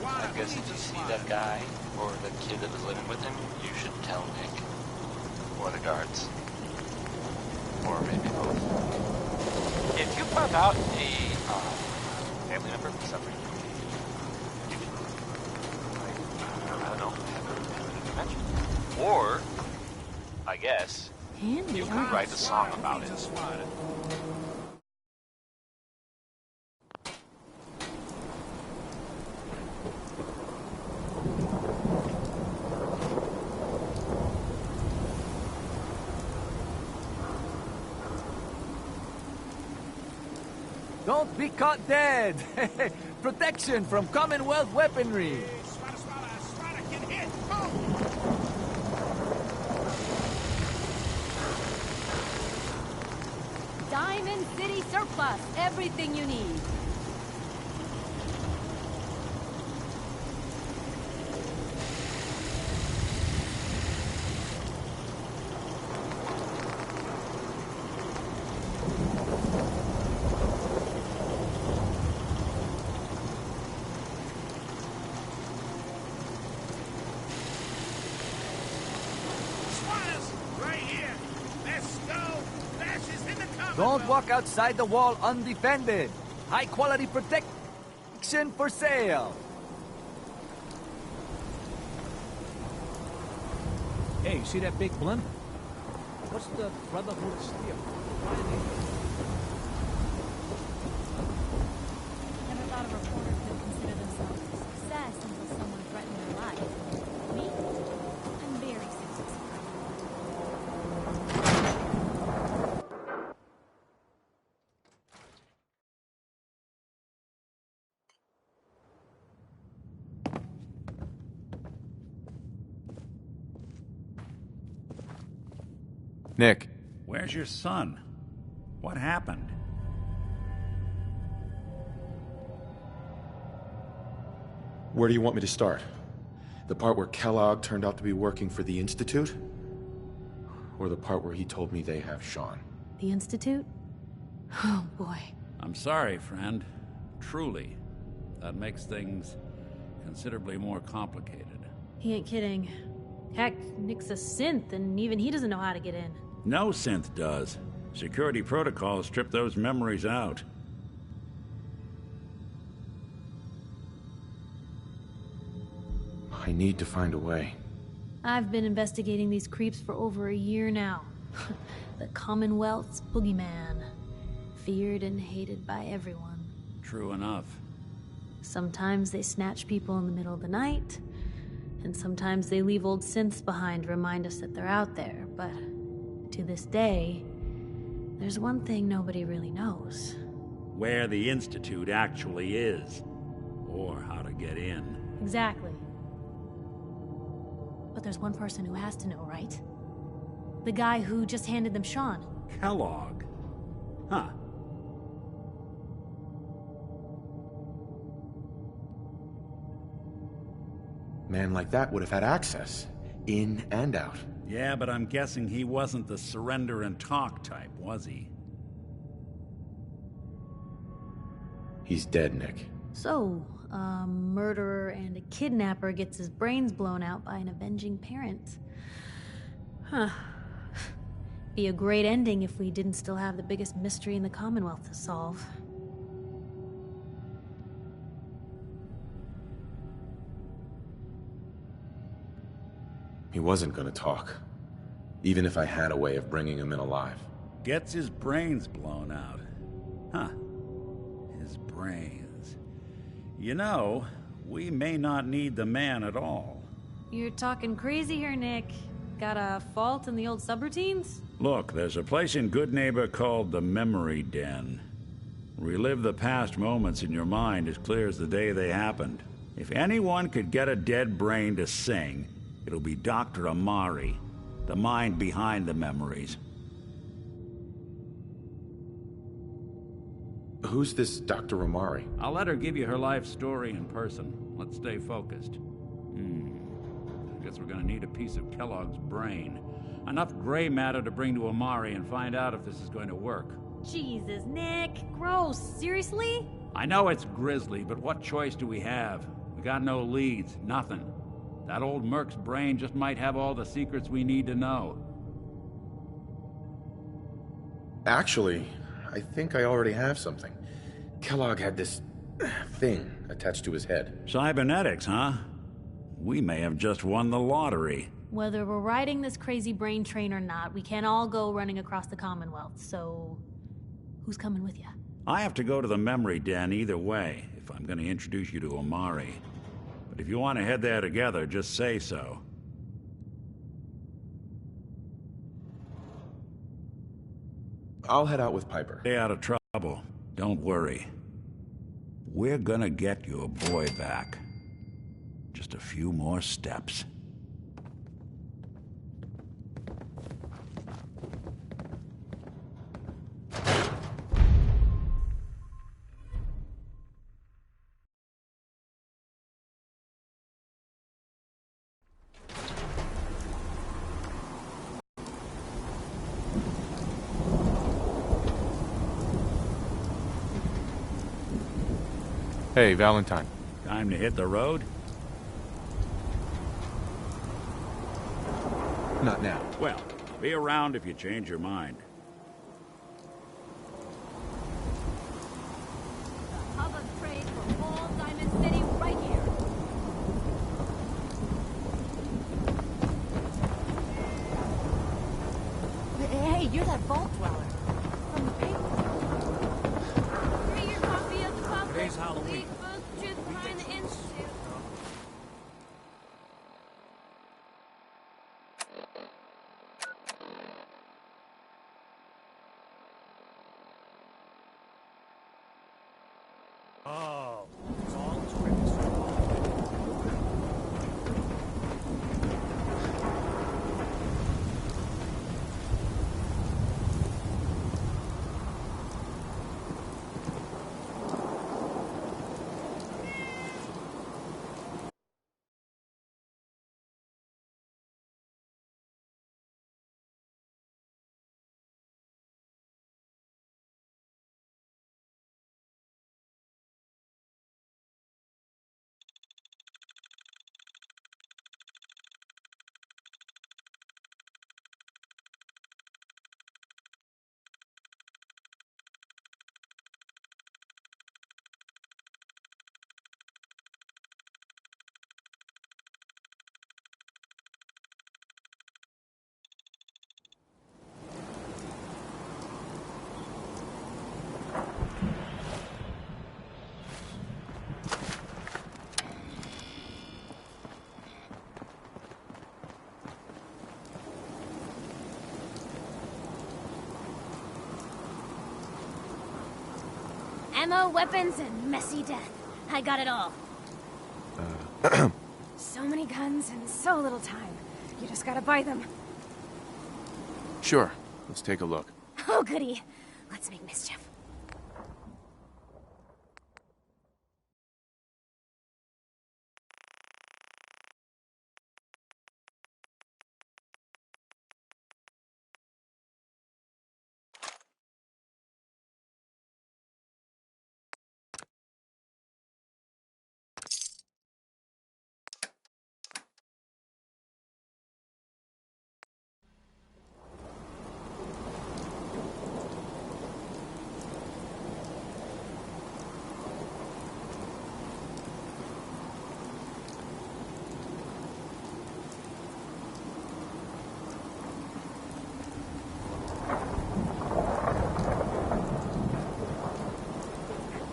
I guess if you see that guy or the kid that was living with him, you should tell Nick. Or the guards. Or maybe both. If you pop out a family member for some reason, you can, I don't know, have a dimension. Or, I guess, you could write a song about it. Don't be caught dead! Protection from Commonwealth weaponry! Diamond City Surplus, everything you need. Don't walk outside the wall undefended. High-quality protection for sale. Hey, see that big blimp? What's the Brotherhood of Steel? Never thought a reporter could consider themselves a success until someone threatened their life. Me? I'm very successful. Nick. Where's your son? What happened? Where do you want me to start? The part where Kellogg turned out to be working for the Institute? Or the part where he told me they have Sean? The Institute? Oh, boy. I'm sorry, friend. Truly. That makes things considerably more complicated. He ain't kidding. Heck, Nick's a synth, and even he doesn't know how to get in. No synth does. Security protocols strip those memories out. I need to find a way. I've been investigating these creeps for over a year now. The Commonwealth's boogeyman. Feared and hated by everyone. True enough. Sometimes they snatch people in the middle of the night, and sometimes they leave old synths behind to remind us that they're out there, but to this day, there's one thing nobody really knows. Where the Institute actually is. Or how to get in. Exactly. But there's one person who has to know, right? The guy who just handed them Sean. Kellogg. Huh. Man like that would have had access. In and out. Yeah, but I'm guessing he wasn't the surrender and talk type, was he? He's dead, Nick. So, a murderer and a kidnapper gets his brains blown out by an avenging parent. Huh. Be a great ending if we didn't still have the biggest mystery in the Commonwealth to solve. He wasn't gonna talk. Even if I had a way of bringing him in alive. Gets his brains blown out. Huh. His brains. You know, we may not need the man at all. You're talking crazy here, Nick. Got a fault in the old subroutines? Look, there's a place in Good Neighbor called the Memory Den. Relive the past moments in your mind as clear as the day they happened. If anyone could get a dead brain to sing, it'll be Dr. Amari, the mind behind the memories. Who's this Dr. Amari? I'll let her give you her life story in person. Let's stay focused. I guess we're gonna need a piece of Kellogg's brain. Enough gray matter to bring to Amari and find out if this is going to work. Jesus, Nick. Gross. Seriously? I know it's grisly, but what choice do we have? We got no leads, nothing. That old Merc's brain just might have all the secrets we need to know. Actually, I think I already have something. Kellogg had this thing attached to his head. Cybernetics, huh? We may have just won the lottery. Whether we're riding this crazy brain train or not, we can't all go running across the Commonwealth, so who's coming with you? I have to go to the memory den either way, if I'm going to introduce you to Omari. But if you want to head there together, just say so. I'll head out with Piper. Stay out of trouble. Don't worry. We're gonna get your boy back. Just a few more steps. Hey, Valentine. Time to hit the road? Not now. Well, be around if you change your mind. Hub of trade for all Diamond City right here. Hey, you're that vault dweller from the paper. Bring your copy of the public. Today's Halloween. Lead book, truth behind the institute. Oh, it's all tricks. Ammo, weapons, and messy death. I got it all. So many guns and so little time. You just gotta buy them. Sure. Let's take a look. Oh, goody. Let's make mischief.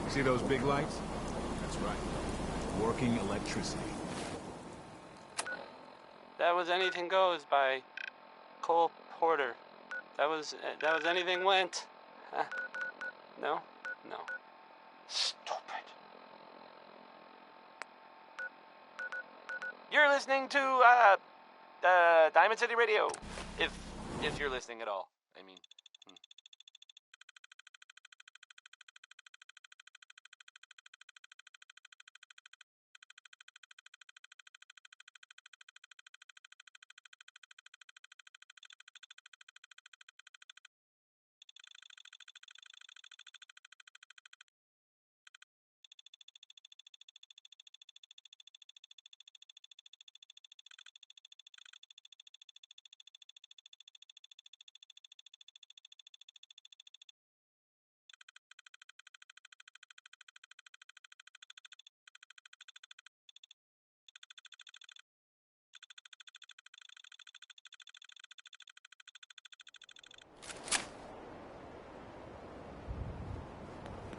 See those big lights? That's right. Working electricity. That was Anything Goes by Cole Porter. That was Anything Went. No? No. Stupid. You're listening to Diamond City Radio. If you're listening at all. I mean.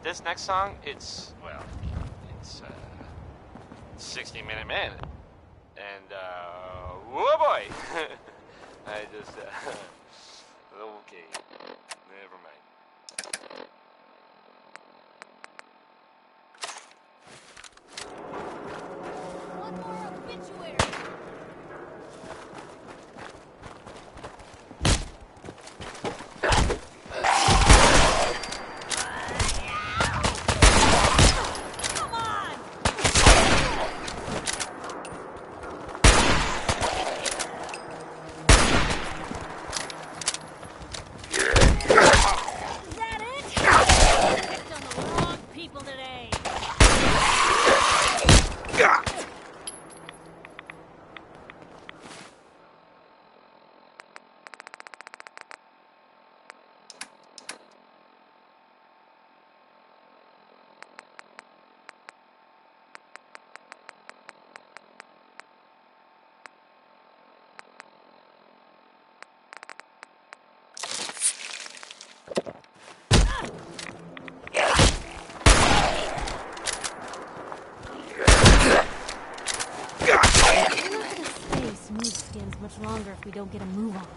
this next song, it's 60-minute man. And, whoa boy! I just, okay, never mind. One more obituary. Much longer if we don't get a move on.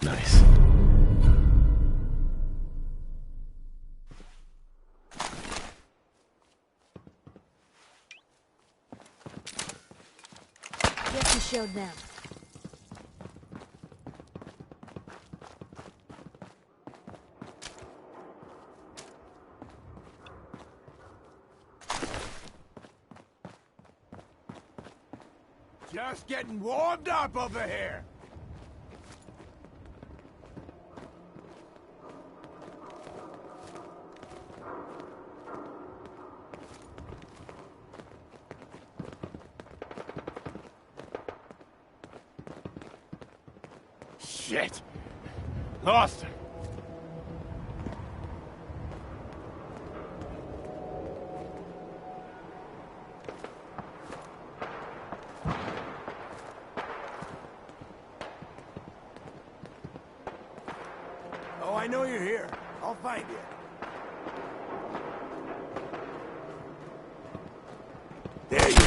Nice. Guess you showed them. Just getting warmed up over here. Shit! Lost him! Oh, I know you're here. I'll find you. There you are.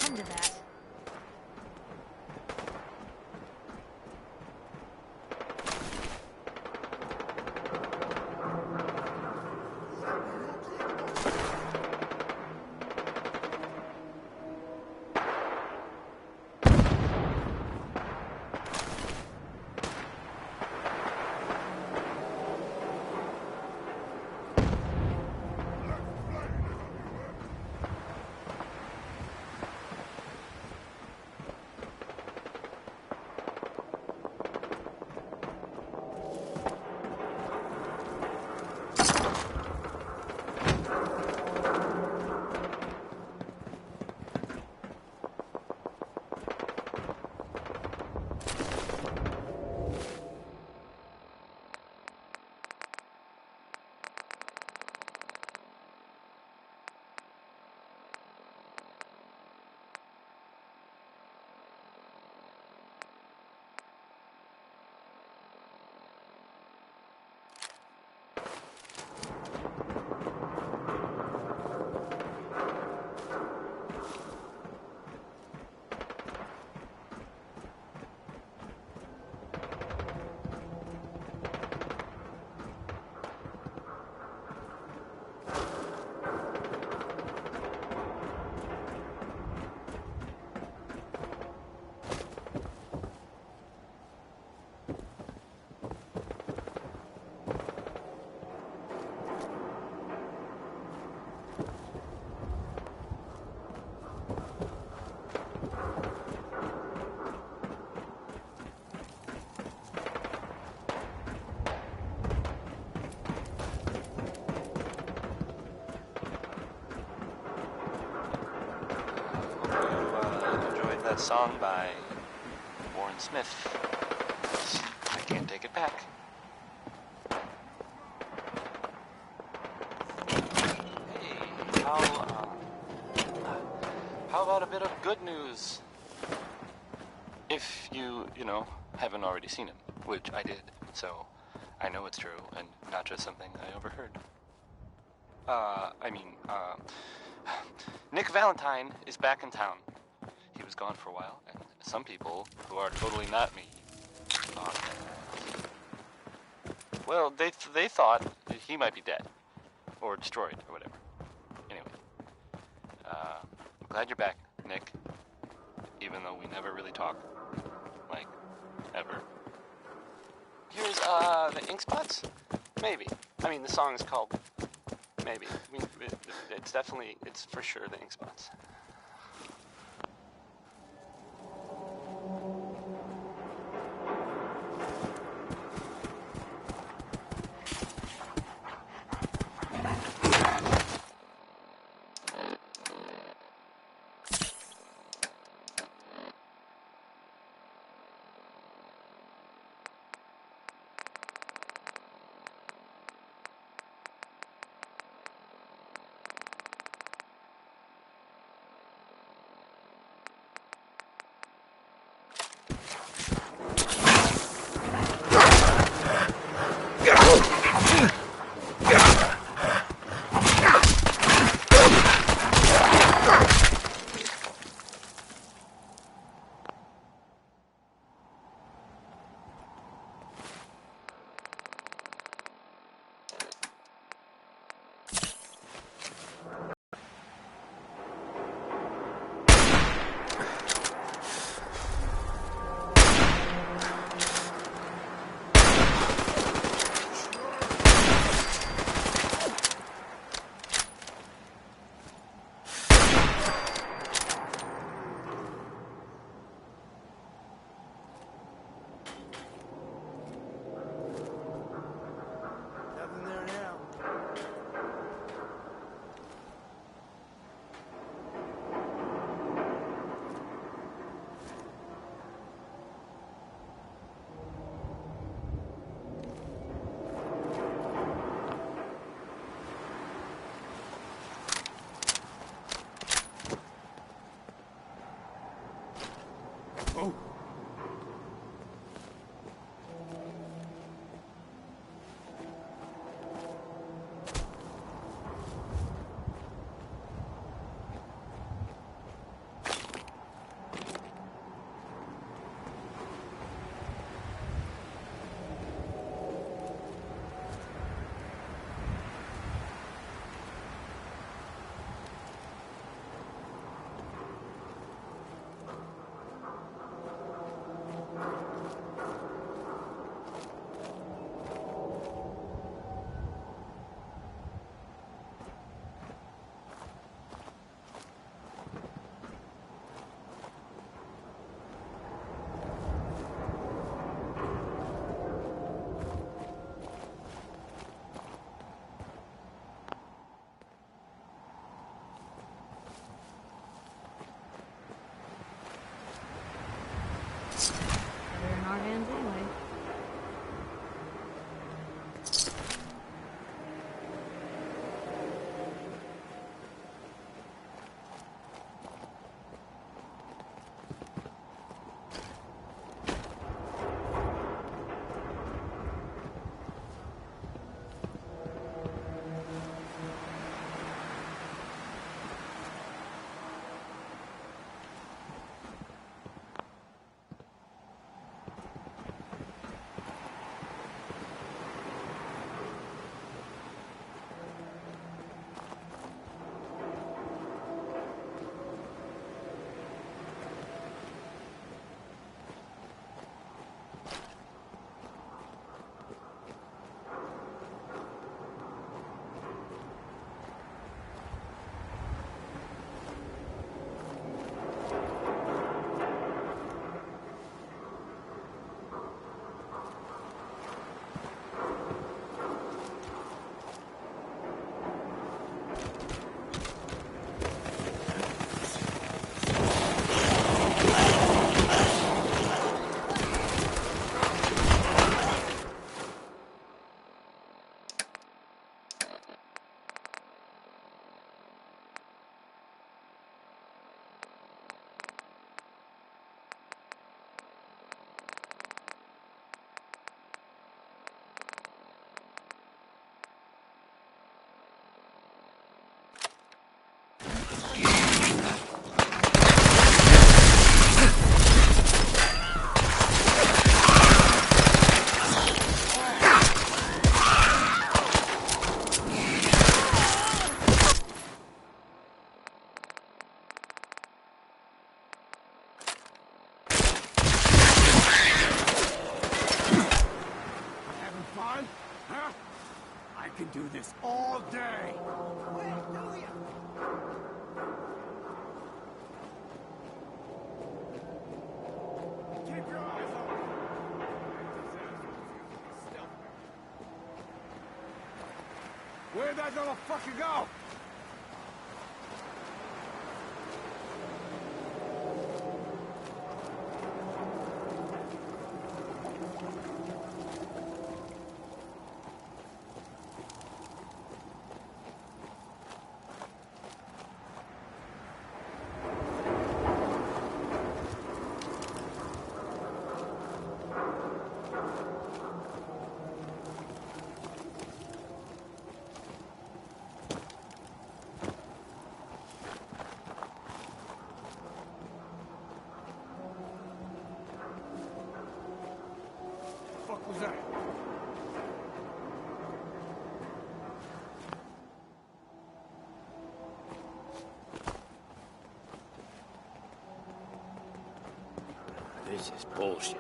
Come to that. That song by Warren Smith. I can't take it back. Hey, how about a bit of good news? If you haven't already seen him, which I did, so I know it's true and not just something I overheard. Nick Valentine is back in town. He was gone for a while, and some people who are totally not me thought that, well, they thought that he might be dead or destroyed or whatever. Anyway, I'm glad you're back, Nick, even though we never really talk, like, ever. Here's the ink spots. Maybe. I mean, the song is called Maybe. I mean, it's for sure the ink spots. our hands anyway. Do this all day. Wait, do ya? Keep your eyes open. Where'd that motherfucker go? What was that? This is bullshit.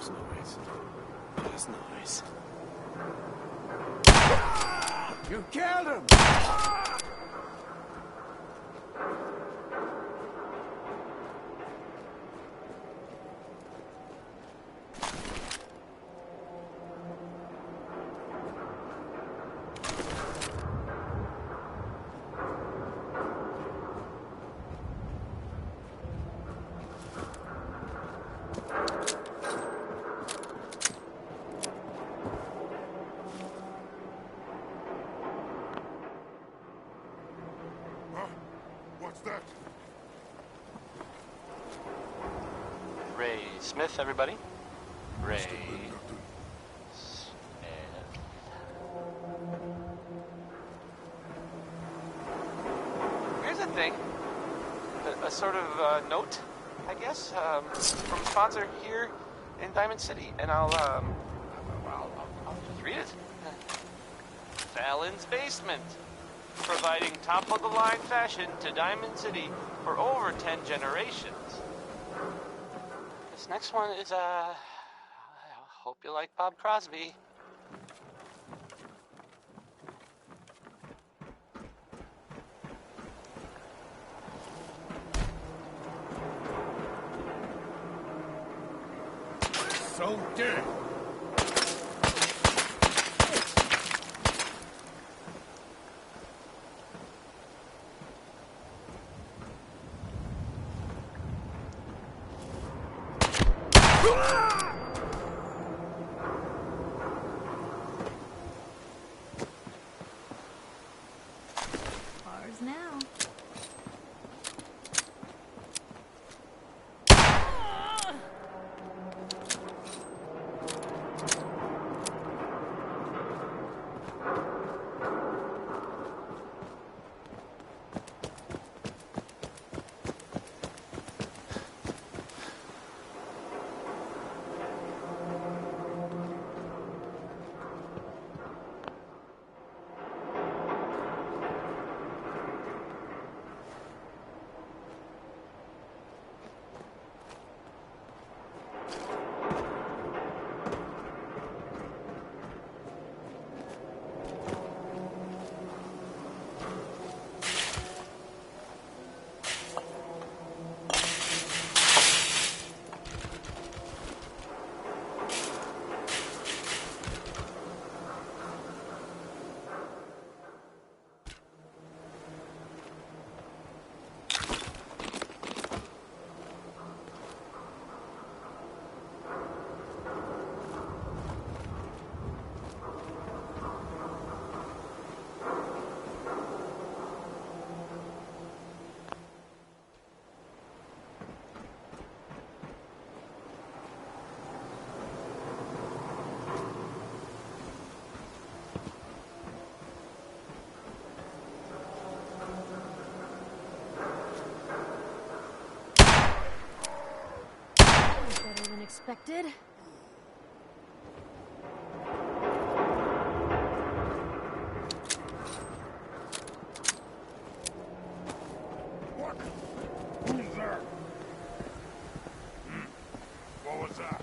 noise. This noise. You killed him! What's that? Ray Smith, everybody. Ray Smith. Here's the thing. A sort of note, I guess, from a sponsor here in Diamond City, and I'll just read it. Fallon's Basement, providing top-of-the-line fashion to Diamond City for over 10 generations. This next one is, I hope you like Bob Crosby. So dead. Ours now. Better than expected. What? Who's there? What was that?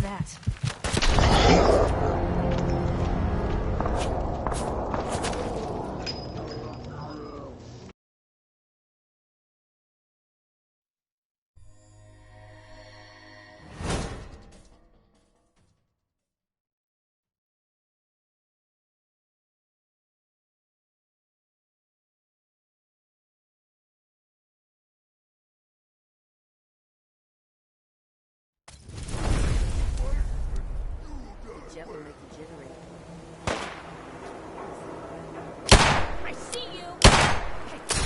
that. Jet will make you jittery. I see you!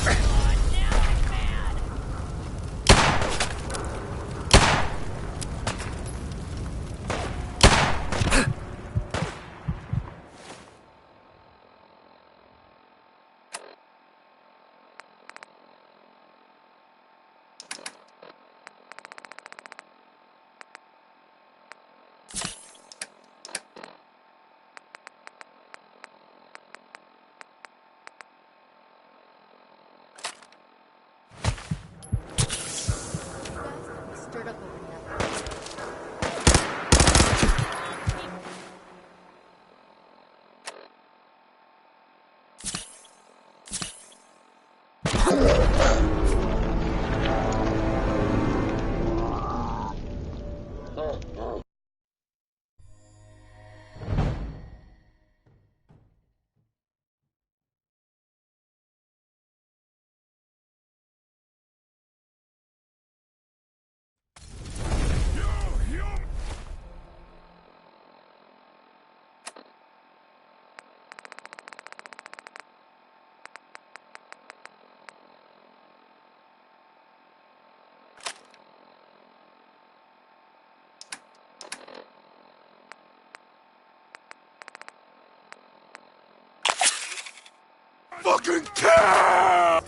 Oh, now I'm mad! Stirred up over nothing. Fucking kill!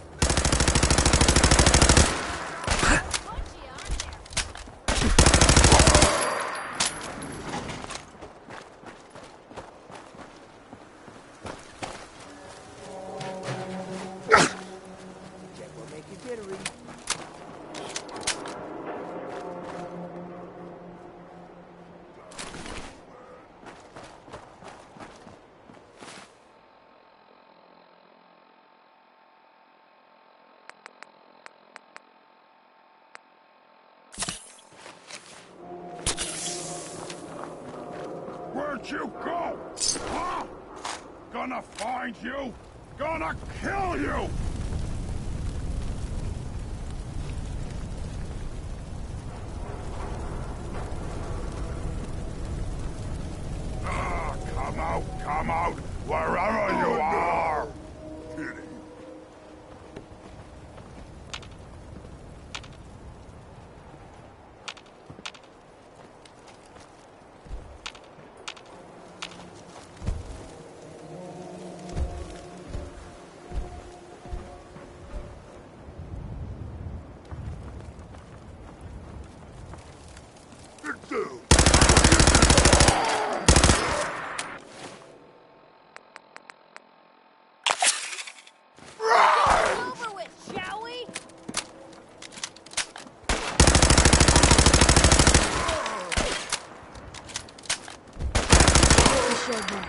Jet will make you jittery. Where'd you go? Huh? Gonna find you! Gonna kill you! Ah, come out, wherever you are! Pity. Over with, shall we? You showed them.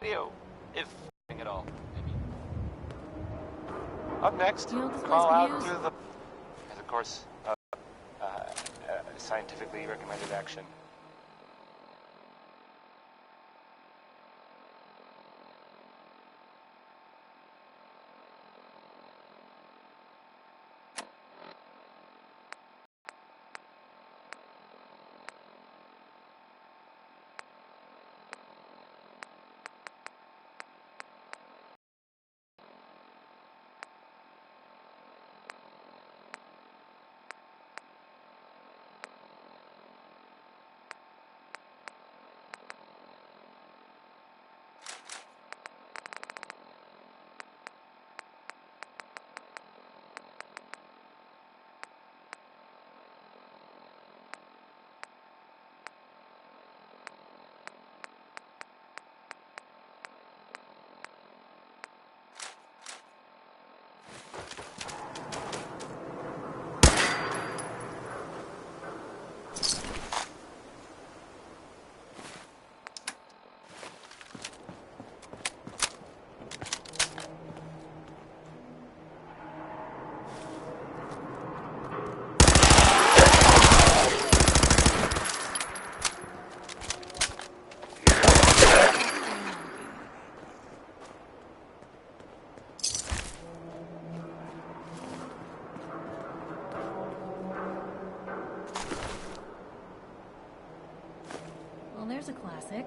Video, if at all, maybe. Up next, Do you know what this crawl place out could use? through the... And of course, scientifically recommended action. there's a classic.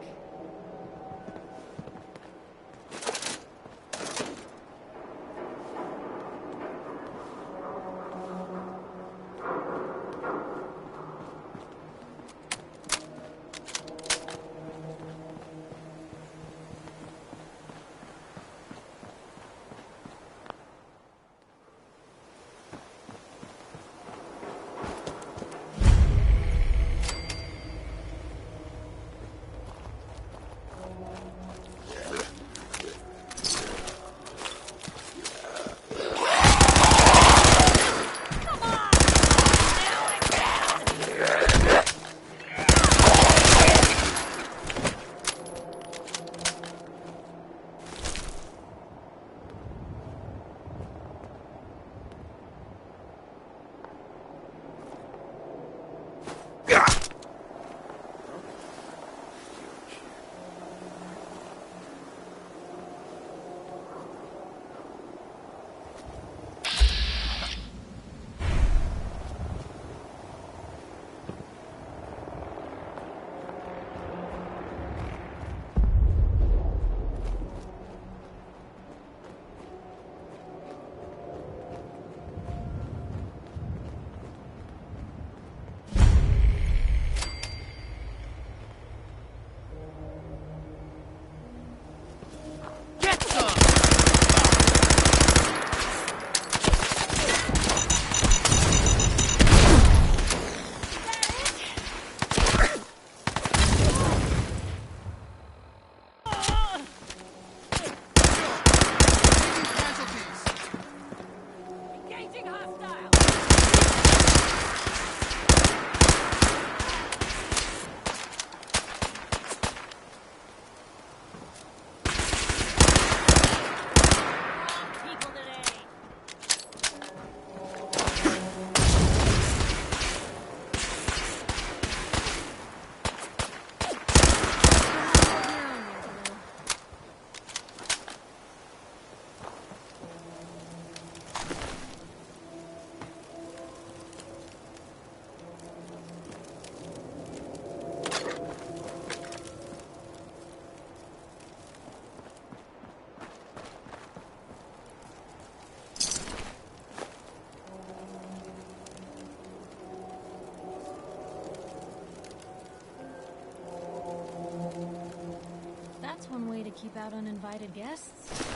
That's one way to keep out uninvited guests.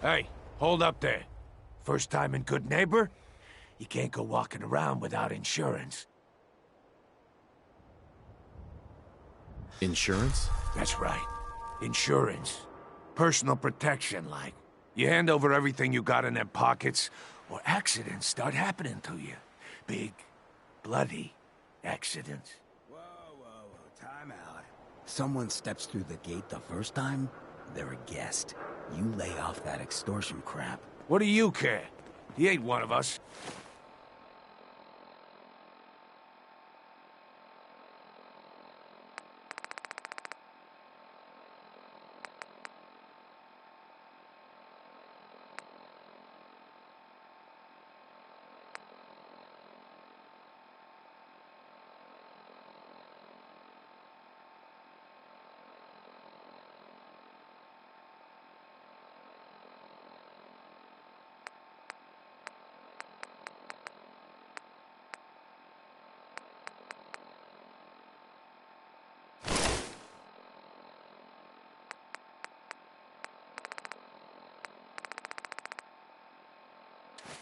Hey, hold up there. First time in Good Neighbor? You can't go walking around without insurance. Insurance? That's right. Insurance. Personal protection, like. You hand over everything you got in their pockets, or accidents start happening to you. Big, bloody accidents. Whoa, time out. Someone steps through the gate the first time, they're a guest. You lay off that extortion crap. What do you care? He ain't one of us.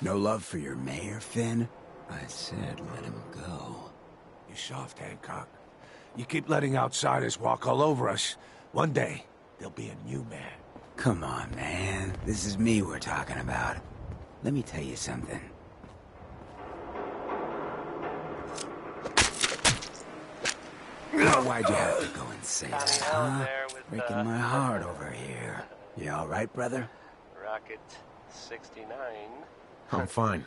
No love for your mayor, Finn? I said let him go. You're soft, Hancock. You keep letting outsiders walk all over us. One day, there'll be a new man. Come on, man. This is me we're talking about. Let me tell you something. Why'd you have to go and say that, huh? Breaking my heart over here. You all right, brother? Rocket 69. I'm fine.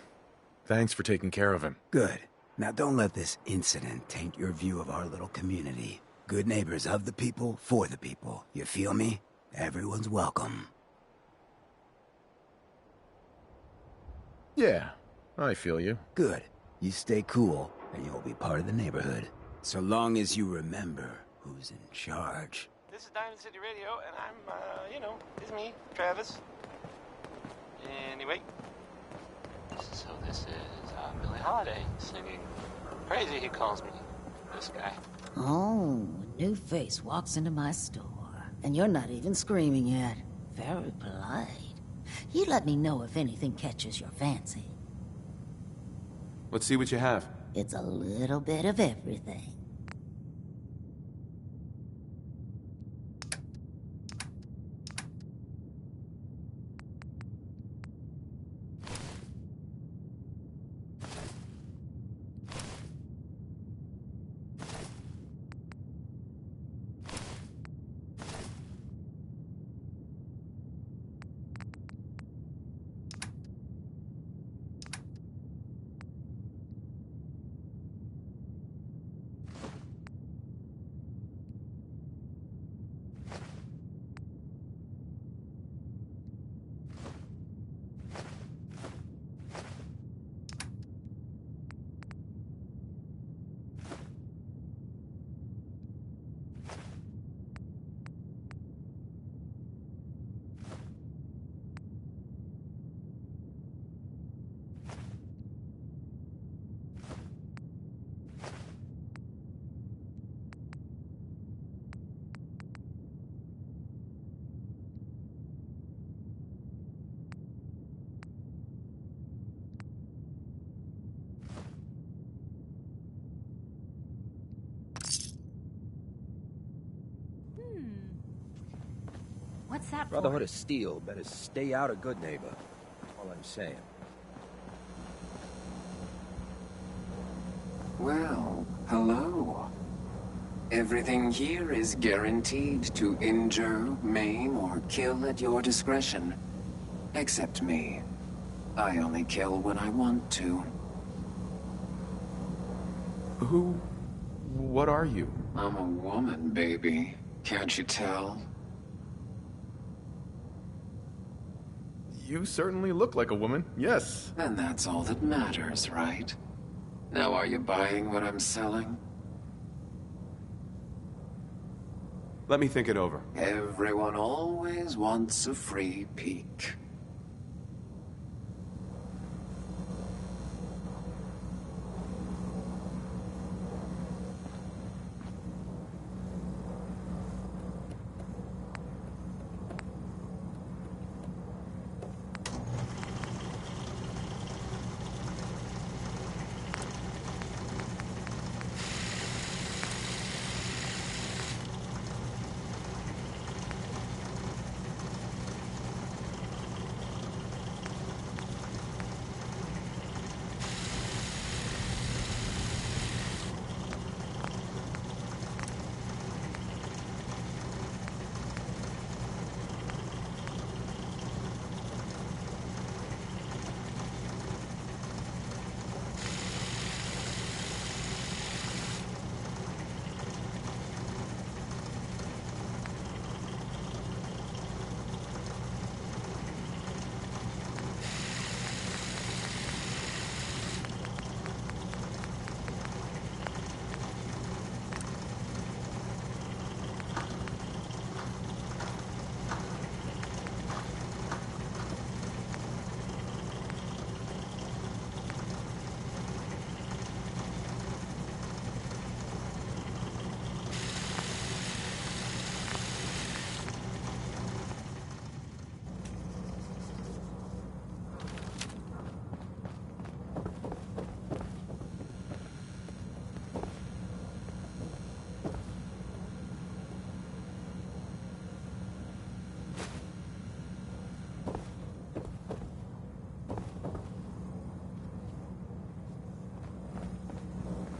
Thanks for taking care of him. Good. Now don't let this incident taint your view of our little community. Good neighbors of the people, for the people. You feel me? Everyone's welcome. Yeah, I feel you. Good. You stay cool, and you'll be part of the neighborhood. So long as you remember who's in charge. This is Diamond City Radio, and I'm, you know, it's me, Travis. Anyway. So this is Billie Holiday singing Crazy, he calls me. This guy. Oh, a new face walks into my store. And you're not even screaming yet. Very polite. You let me know if anything catches your fancy. Let's see what you have. It's a little bit of everything. What's that Brotherhood of Steel better stay out of Good Neighbor. That's all I'm saying. Well, hello. Everything here is guaranteed to injure, maim, or kill at your discretion. Except me. I only kill when I want to. What are you? I'm a woman, baby. Can't you tell? You certainly look like a woman, yes. And that's all that matters, right? Now are you buying what I'm selling? Let me think it over. Everyone always wants a free peek.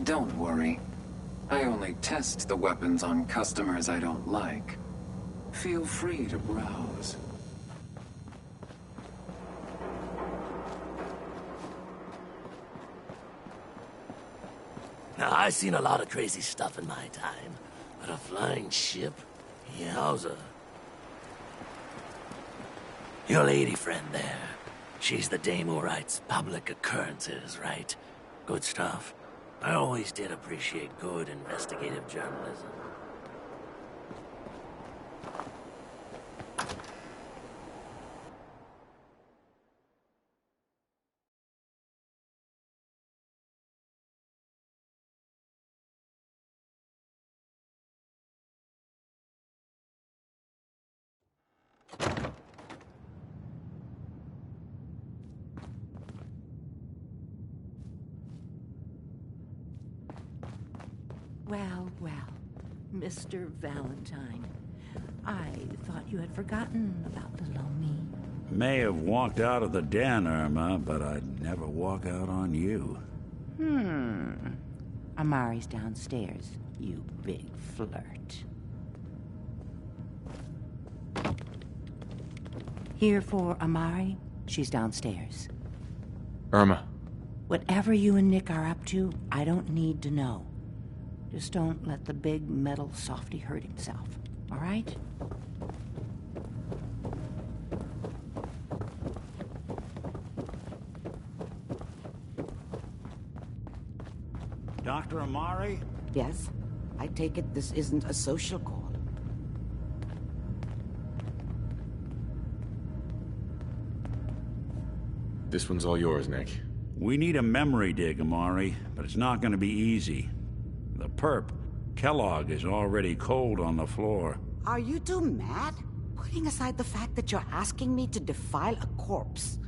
Don't worry. I only test the weapons on customers I don't like. Feel free to browse. Now, I've seen a lot of crazy stuff in my time, but a flying ship? Yowza. Your lady friend there, she's the dame who writes public occurrences, right? Good stuff. I always did appreciate good investigative journalism. Well, well, Mr. Valentine. I thought you had forgotten about little me. May have walked out of the den, Irma, but I'd never walk out on you. Amari's downstairs, you big flirt. Here for Amari? She's downstairs. Irma. Whatever you and Nick are up to, I don't need to know. Just don't let the big metal softy hurt himself, all right? Dr. Amari? Yes? I take it this isn't a social call. This one's all yours, Nick. We need a memory dig, Amari, but it's not going to be easy. The perp, Kellogg, is already cold on the floor. Are you two mad? Putting aside the fact that you're asking me to defile a corpse,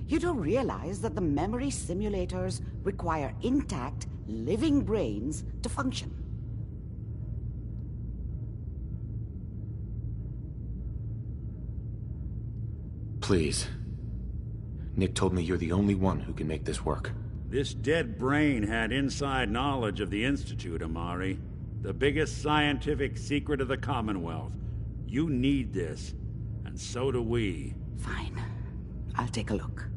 you don't realize that the memory simulators require intact, living brains to function. Please. Nick told me you're the only one who can make this work. This dead brain had inside knowledge of the Institute, Amari. The biggest scientific secret of the Commonwealth. You need this, and so do we. Fine. I'll take a look.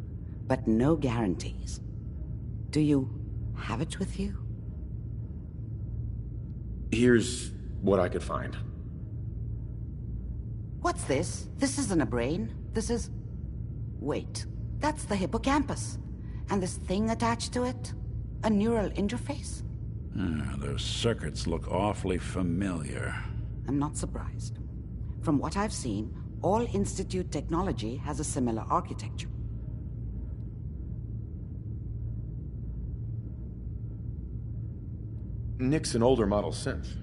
But no guarantees. Do you have it with you? Here's what I could find. What's this? This isn't a brain. This is... Wait. That's the hippocampus. And this thing attached to it? A neural interface? Those circuits look awfully familiar. I'm not surprised. From what I've seen, all Institute technology has a similar architecture. Nick's an older model synth.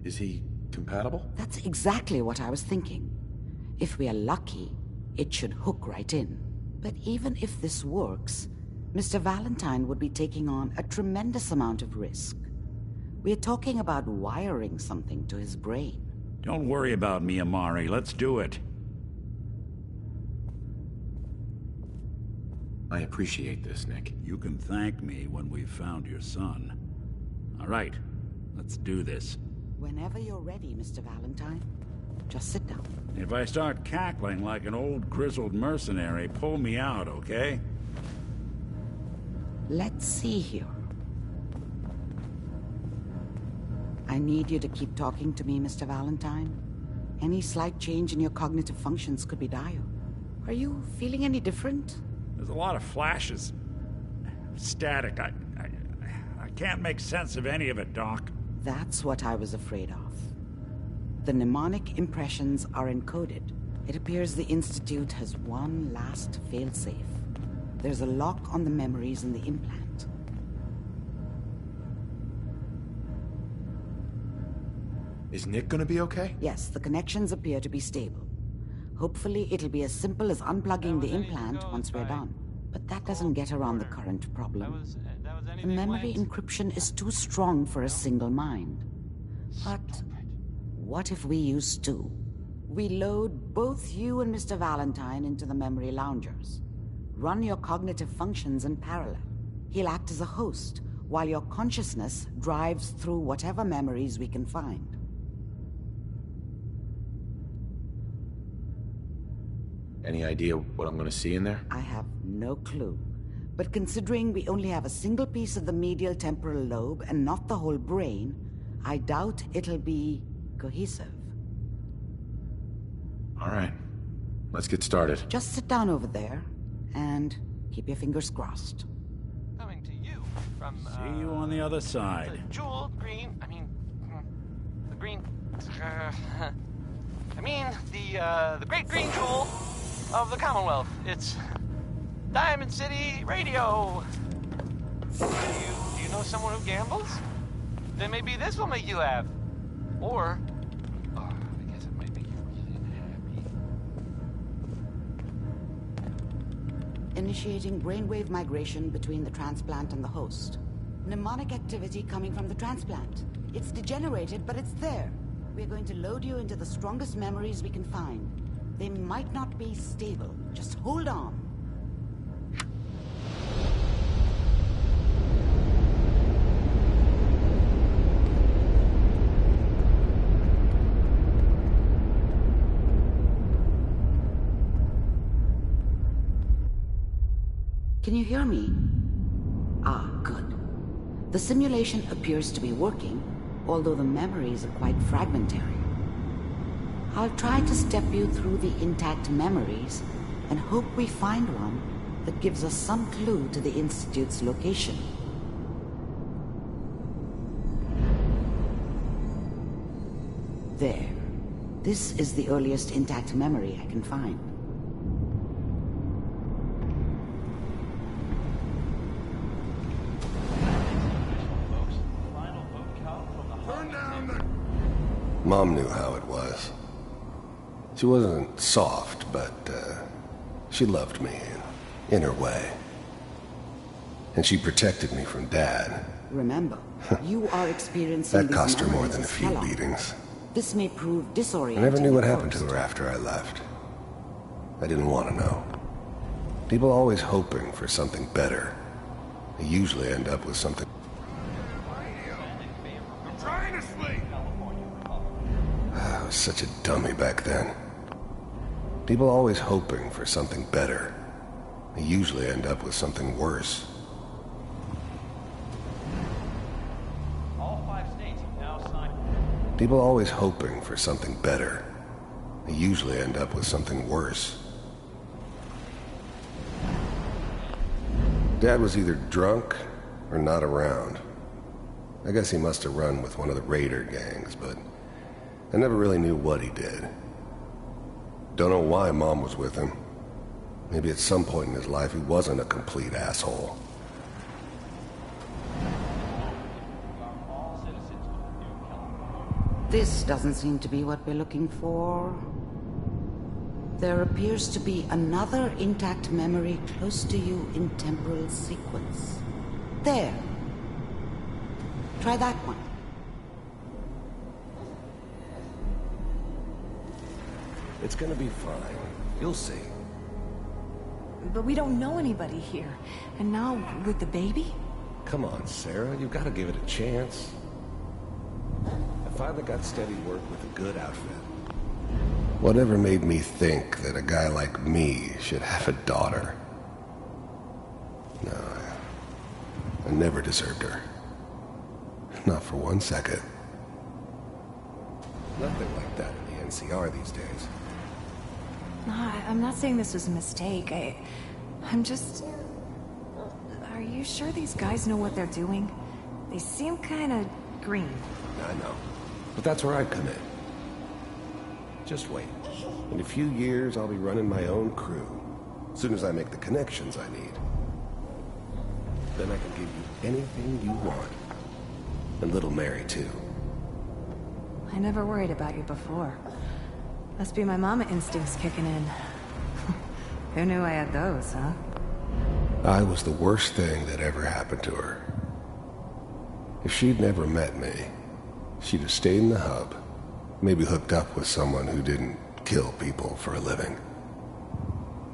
Is he compatible? That's exactly what I was thinking. If we are lucky, it should hook right in. But even if this works, Mr. Valentine would be taking on a tremendous amount of risk. We're talking about wiring something to his brain. Don't worry about me, Amari. Let's do it. I appreciate this, Nick. You can thank me when we've found your son. All right, let's do this. Whenever you're ready, Mr. Valentine. Just sit down. If I start cackling like an old grizzled mercenary, pull me out, okay? Let's see here. I need you to keep talking to me, Mr. Valentine. Any slight change in your cognitive functions could be dire. Are you feeling any different? There's a lot of flashes. Static. I can't make sense of any of it, Doc. That's what I was afraid of. The mnemonic impressions are encoded. It appears the Institute has one last failsafe. There's a lock on the memories in the implant. Is Nick gonna be okay? Yes, the connections appear to be stable. Hopefully it'll be as simple as unplugging the implant once we're done. But that doesn't get around the current problem. The memory encryption is too strong for a single mind. But what if we use two? We load both you and Mr. Valentine into the memory loungers. Run your cognitive functions in parallel. He'll act as a host, while your consciousness drives through whatever memories we can find. Any idea what I'm gonna see in there? I have no clue. But considering we only have a single piece of the medial temporal lobe and not the whole brain, I doubt it'll be cohesive. All right. Let's get started. Just sit down over there and keep your fingers crossed. Coming to you from, See you on the other side. the jewel green, the green, the great green jewel of the Commonwealth. It's Diamond City Radio. Do you know someone who gambles? Then maybe this will make you laugh. Or, I guess it might make you really happy. Initiating brainwave migration between the transplant and the host. Mnemonic activity coming from the transplant. It's degenerated, but it's there. We're going to load you into the strongest memories we can find. They might not be stable. Just hold on. Can you hear me? Ah, good. The simulation appears to be working, although the memories are quite fragmentary. I'll try to step you through the intact memories and hope we find one that gives us some clue to the Institute's location. There. This is the earliest intact memory I can find. Mom knew how it was. She wasn't soft, but she loved me in her way. And she protected me from Dad. Remember, you are experiencing That these cost her more memories than a as few Kellogg. beatings. This may prove disorienting. I never knew what at happened to first. her after I left. I didn't want to know. People always hoping for something better. They usually end up with something. I'm trying to sleep. I was such a dummy back then. People always hoping for something better. They usually end up with something worse. All 5 states have now signed. People always hoping for something better. They usually end up with something worse. Dad was either drunk or not around. I guess he must have run with one of the raider gangs, but I never really knew what he did. Don't know why Mom was with him. Maybe at some point in his life he wasn't a complete asshole. This doesn't seem to be what we're looking for. There appears to be another intact memory close to you in temporal sequence. There. Try that one. It's gonna be fine. You'll see. But we don't know anybody here. And now, with the baby? Come on, Sarah. You've got to give it a chance. I finally got steady work with a good outfit. Whatever made me think that a guy like me should have a daughter? No, I never deserved her. Not for 1 second. Nothing like that in the NCR these days. No, I'm not saying this was a mistake. I'm just... Are you sure these guys know what they're doing? They seem kind of green. I know. But that's where I come in. Just wait. In a few years, I'll be running my own crew. As soon as I make the connections I need. Then I can give you anything you want. And little Mary, too. I never worried about you before. Must be my mama instincts kicking in. Who knew I had those, huh? I was the worst thing that ever happened to her. If she'd never met me, she'd have stayed in the hub. Maybe hooked up with someone who didn't kill people for a living.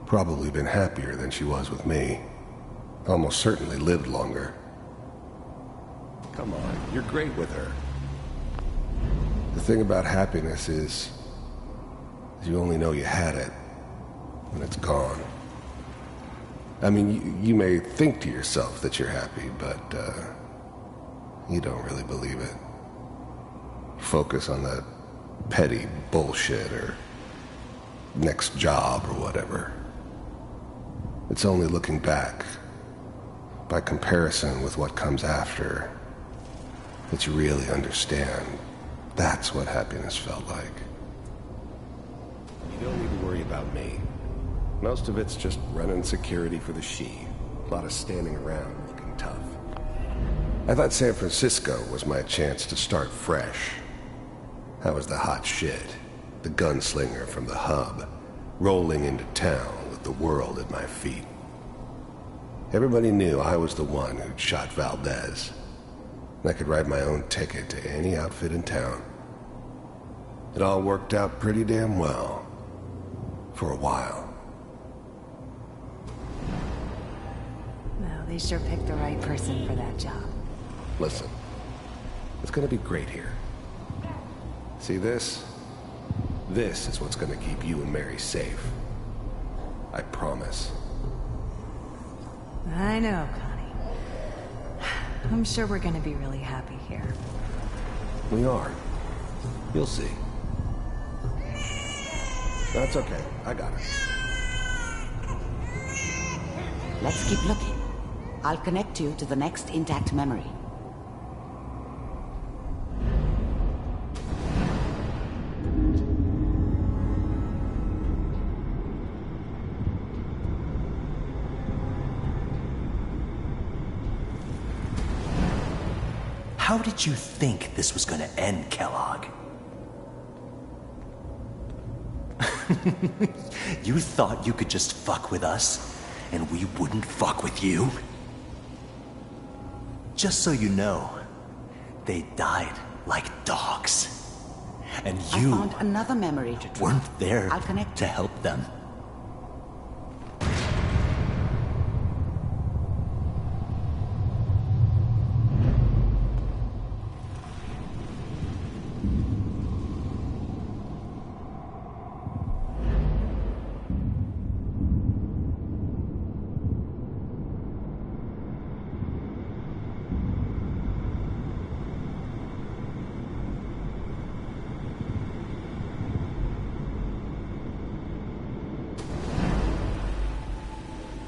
Probably been happier than she was with me. Almost certainly lived longer. Come on, you're great with her. The thing about happiness is you only know you had it when it's gone. I mean, you may think to yourself that you're happy, but you don't really believe it. You focus on that petty bullshit or next job or whatever. It's only looking back, by comparison with what comes after, that you really understand. That's what happiness felt like. You don't need to worry about me. Most of it's just running security for the she. A lot of standing around looking tough. I thought San Francisco was my chance to start fresh. I was the hot shit, the gunslinger from the hub, rolling into town with the world at my feet. Everybody knew I was the one who'd shot Valdez. And I could write my own ticket to any outfit in town. It all worked out pretty damn well. For a while. Well, they sure picked the right person for that job. Listen, it's gonna be great here. See this? This is what's gonna keep you and Mary safe. I promise. I know, Connie. I'm sure we're gonna be really happy here. We are. You'll see. That's okay. I got it. Let's keep looking. I'll connect you to the next intact memory. How did you think this was gonna end, Kellogg? You thought you could just fuck with us, and we wouldn't fuck with you? Just so you know, they died like dogs. And you I found another memory to try. weren't there I'll connect to help them.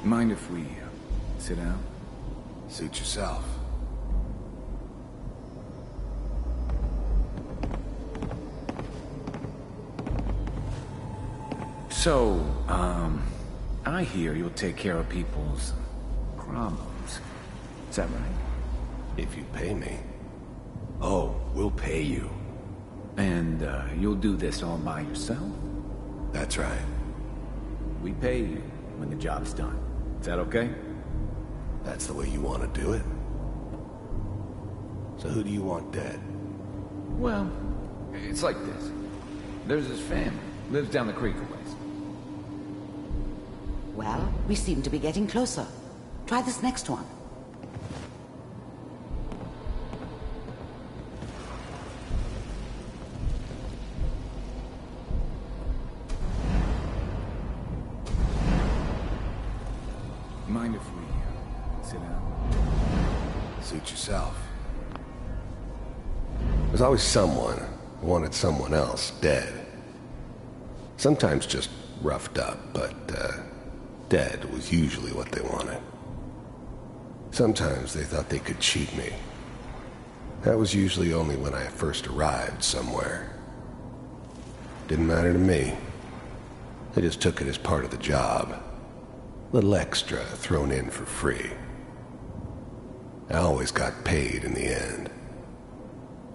Mind if we sit down? Suit yourself. So, I hear you'll take care of people's problems. Is that right? If you pay me. Oh, we'll pay you. And you'll do this all by yourself? That's right. We pay you when the job's done. Is that okay? That's the way you want to do it? So who do you want dead? Well, it's like this. There's this family. Lives down the creek a ways. Well, we seem to be getting closer. Try this next one. Mind if we sit down? Suit yourself. There's always someone who wanted someone else dead. Sometimes just roughed up, but dead was usually what they wanted. Sometimes they thought they could cheat me. That was usually only when I first arrived somewhere. Didn't matter to me. They just took it as part of the job. Little extra thrown in for free. I always got paid in the end.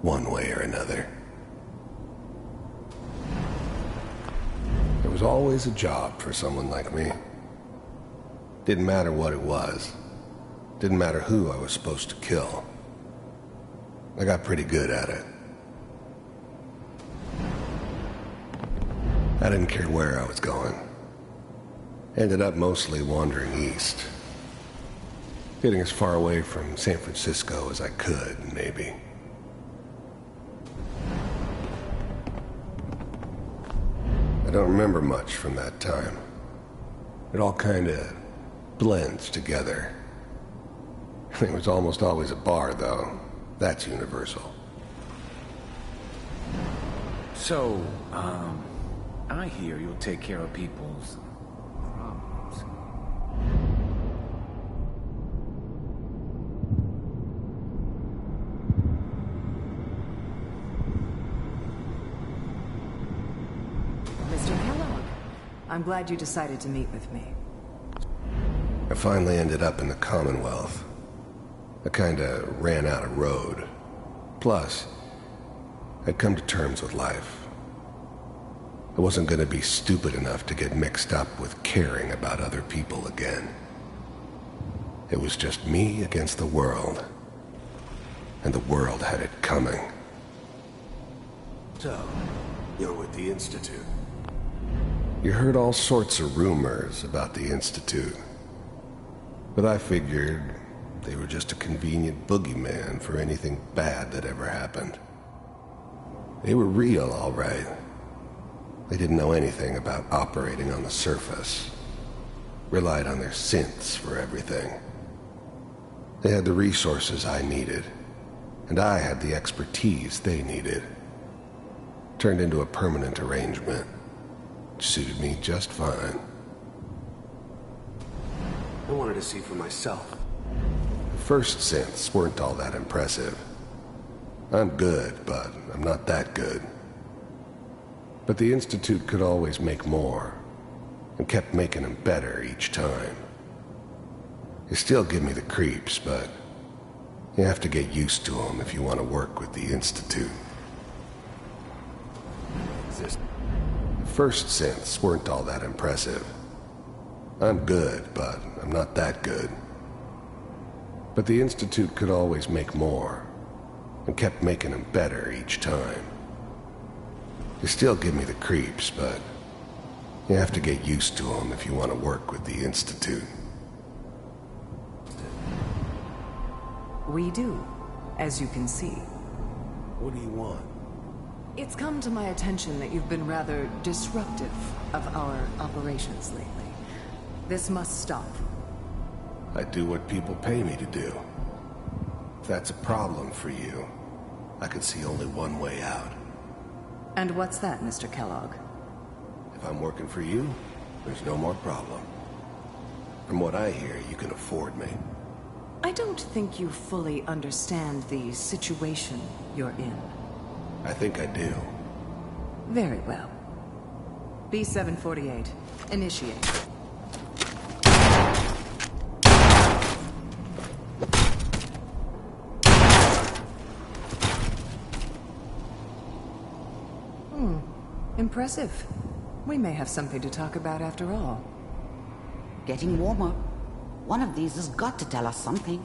One way or another. There was always a job for someone like me. Didn't matter what it was. Didn't matter who I was supposed to kill. I got pretty good at it. I didn't care where I was going. Ended up mostly wandering east. Getting as far away from San Francisco as I could, maybe. I don't remember much from that time. It all kinda blends together. It was almost always a bar, though. That's universal. So, I hear you'll take care of people's problems. Mr. Kellogg, I'm glad you decided to meet with me. I finally ended up in the Commonwealth. I kinda ran out of road. Plus, I'd come to terms with life. I wasn't gonna be stupid enough to get mixed up with caring about other people again. It was just me against the world. And the world had it coming. So, you're with the Institute. You heard all sorts of rumors about the Institute. But I figured they were just a convenient boogeyman for anything bad that ever happened. They were real, all right. They didn't know anything about operating on the surface. Relied on their synths for everything. They had the resources I needed, and I had the expertise they needed. Turned into a permanent arrangement. Suited me just fine. I wanted to see for myself. The first synths weren't all that impressive. I'm good, but I'm not that good. But the Institute could always make more, and kept making them better each time. They still give me the creeps, but you have to get used to them if you want to work with the Institute. The first synths weren't all that impressive. I'm good, but I'm not that good. But the Institute could always make more, and kept making them better each time. They still give me the creeps, but you have to get used to them if you want to work with the Institute. We do, as you can see. What do you want? It's come to my attention that you've been rather disruptive of our operations lately. This must stop. I do what people pay me to do. If that's a problem for you, I could see only one way out. And what's that, Mr. Kellogg? If I'm working for you, there's no more problem. From what I hear, you can afford me. I don't think you fully understand the situation you're in. I think I do. Very well. B-748, initiate. Impressive. We may have something to talk about after all. Getting warmer. One of these has got to tell us something.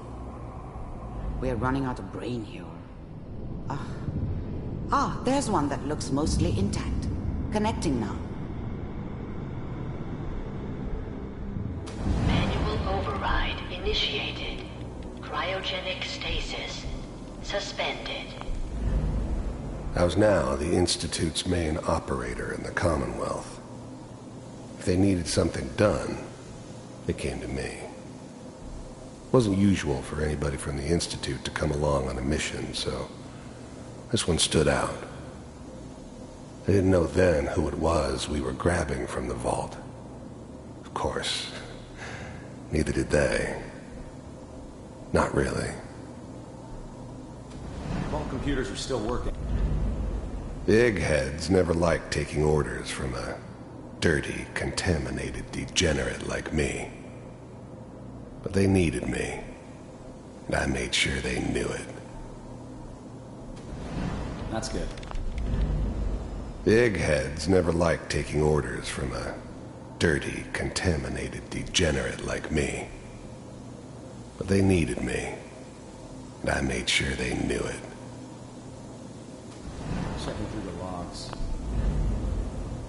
We're running out of brain here. There's one that looks mostly intact. Connecting now. Manual override initiated. Cryogenic stasis suspended. I was now the Institute's main operator in the Commonwealth. If they needed something done, they came to me. It wasn't usual for anybody from the Institute to come along on a mission, so this one stood out. I didn't know then who it was we were grabbing from the vault. Of course, neither did they. Not really. All computers are still working. The eggheads never liked taking orders from a dirty, contaminated degenerate like me. But they needed me, and I made sure they knew it. That's good. The eggheads never liked taking orders from a dirty, contaminated degenerate like me. But they needed me, and I made sure they knew it. Checking through the logs.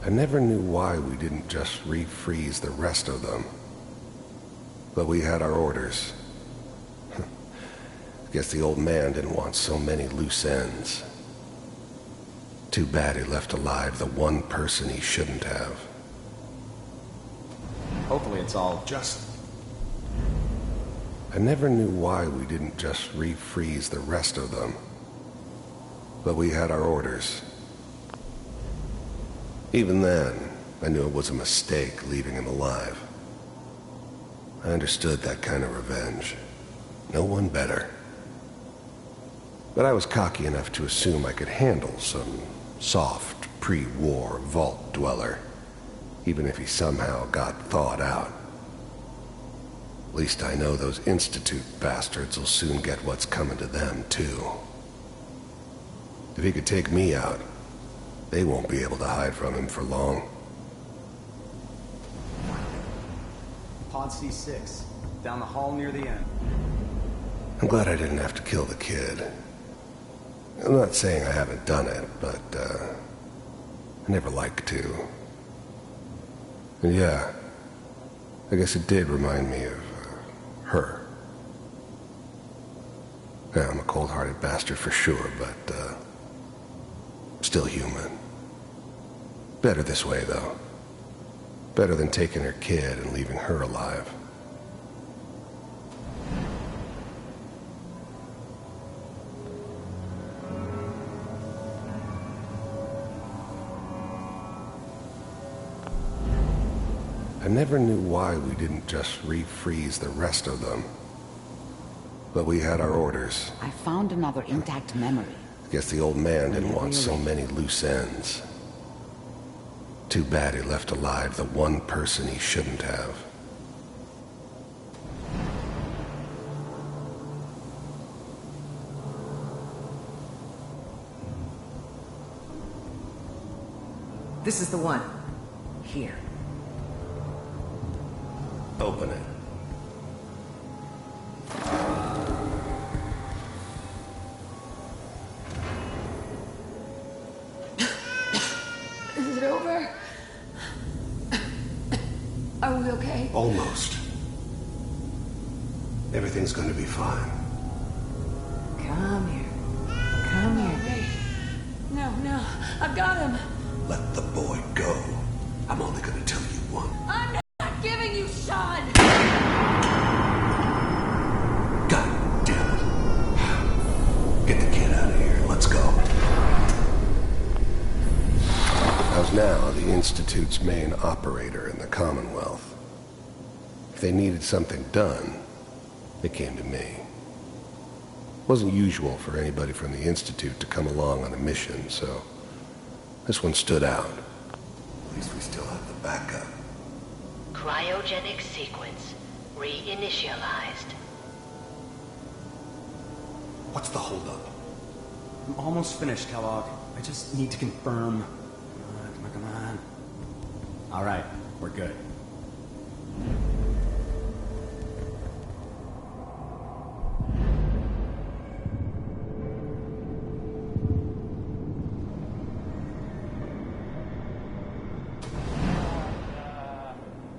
I never knew why we didn't just refreeze the rest of them. But we had our orders. Guess the old man didn't want so many loose ends. Too bad he left alive the one person he shouldn't have. Hopefully it's all just... I never knew why we didn't just refreeze the rest of them. But we had our orders. Even then, I knew it was a mistake leaving him alive. I understood that kind of revenge. No one better. But I was cocky enough to assume I could handle some soft, pre-war vault dweller, even if he somehow got thawed out. At least I know those Institute bastards will soon get what's coming to them, too. If he could take me out, they won't be able to hide from him for long. Pod C6, down the hall near the end. I'm glad I didn't have to kill the kid. I'm not saying I haven't done it, but, I never like to. And yeah, I guess it did remind me of, her. Yeah, I'm a cold-hearted bastard for sure, but, still human. Better this way, though. Better than taking her kid and leaving her alive. I never knew why we didn't just refreeze the rest of them. But we had our orders. I found another intact memory. Guess the old man didn't want so many loose ends. Too bad he left alive the one person he shouldn't have. This is the one. Here. Open it. Is it over? Are we okay? Almost. Everything's gonna be fine. Come here. Come here, baby. No, I've got him. Let the boy go. I'm only gonna tell you one. I'm not giving you Sean! God damn it. Get the kid out of here. Let's go. I was now the Institute's main operator in the Commonwealth. If they needed something done, they came to me. It wasn't usual for anybody from the Institute to come along on a mission, so this one stood out. At least we still have the backup. Cryogenic sequence reinitialized. What's the holdup? I'm almost finished, Kellogg. I just need to confirm. Come on. All right, we're good.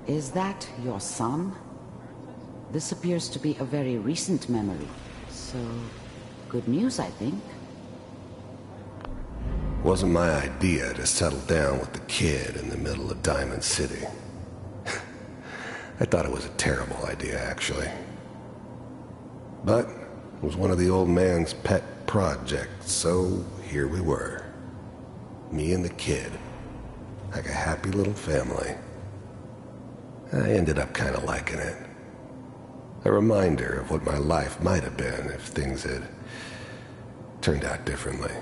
Is that your son? This appears to be a very recent memory. So, good news, I think. Wasn't my idea to settle down with the kid in the middle of Diamond City. I thought it was a terrible idea, actually. But it was one of the old man's pet projects, so here we were. Me and the kid. Like a happy little family. I ended up kind of liking it. A reminder of what my life might have been if things had turned out differently.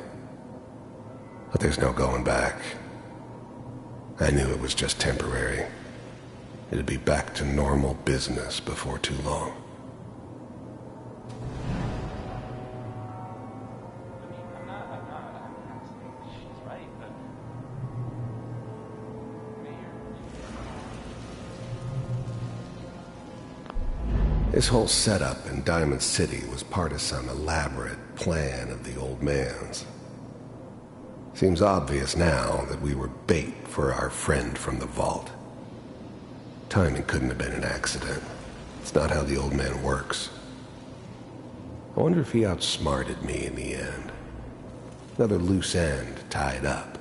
But there's no going back. I knew it was just temporary. It'd be back to normal business before too long. This whole setup in Diamond City was part of some elaborate plan of the old man's. Seems obvious now that we were bait for our friend from the vault. Timing couldn't have been an accident. It's not how the old man works. I wonder if he outsmarted me in the end. Another loose end tied up.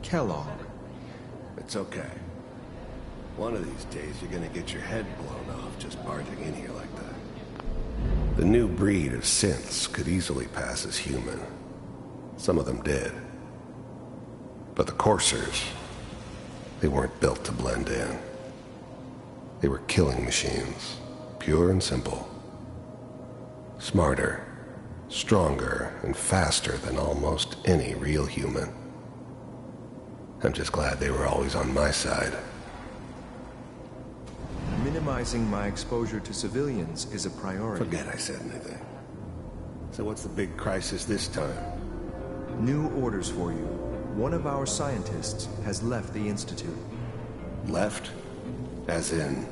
Kellogg. It's okay. One of these days you're gonna get your head blown off just barging in here like that. The new breed of synths could easily pass as human. Some of them did. But the coursers, they weren't built to blend in. They were killing machines, pure and simple. Smarter, stronger, and faster than almost any real human. I'm just glad they were always on my side. Minimizing my exposure to civilians is a priority. Forget I said anything. So what's the big crisis this time? New orders for you. One of our scientists has left the Institute. Left? As in?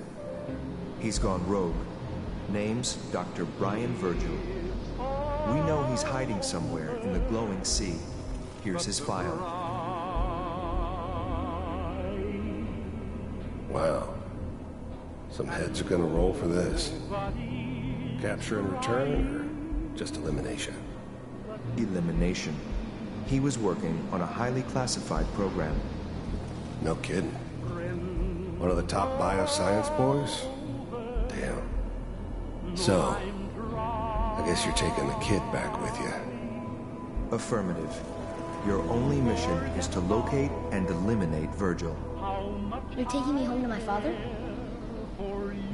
He's gone rogue. Name's Dr. Brian Virgil. We know he's hiding somewhere in the glowing sea. Here's his file. Wow. Some heads are gonna roll for this. Capture and return, or just elimination? Elimination. He was working on a highly classified program. No kidding. One of the top bioscience boys? Damn. So, I guess you're taking the kid back with you. Affirmative. Your only mission is to locate and eliminate Virgil. You're taking me home to my father?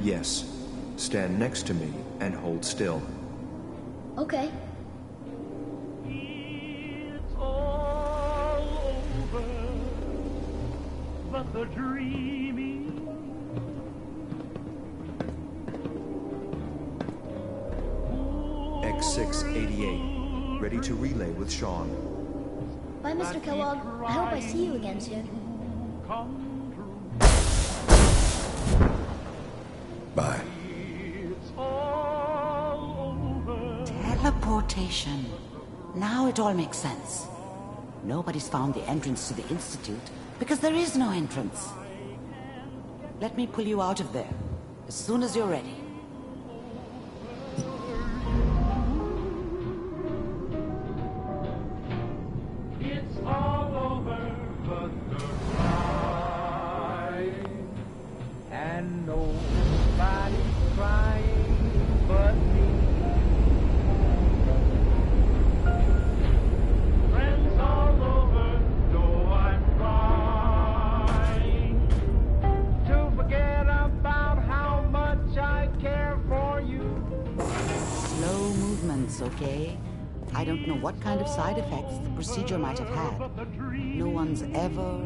Yes. Stand next to me and hold still. Okay. It's all over, but the dreaming. X688. Ready to relay with Sean. Bye, Mr. Kellogg. I hope I see you again soon. Bye. Teleportation. Now it all makes sense. Nobody's found the entrance to the Institute because there is no entrance. Let me pull you out of there as soon as you're ready. It's all over, but the crying, and nobody's crying but me. Friends all over, though I'm trying to forget about how much I care for you. Slow movements, okay? I don't know what kind of side effects the procedure might have had. No one's ever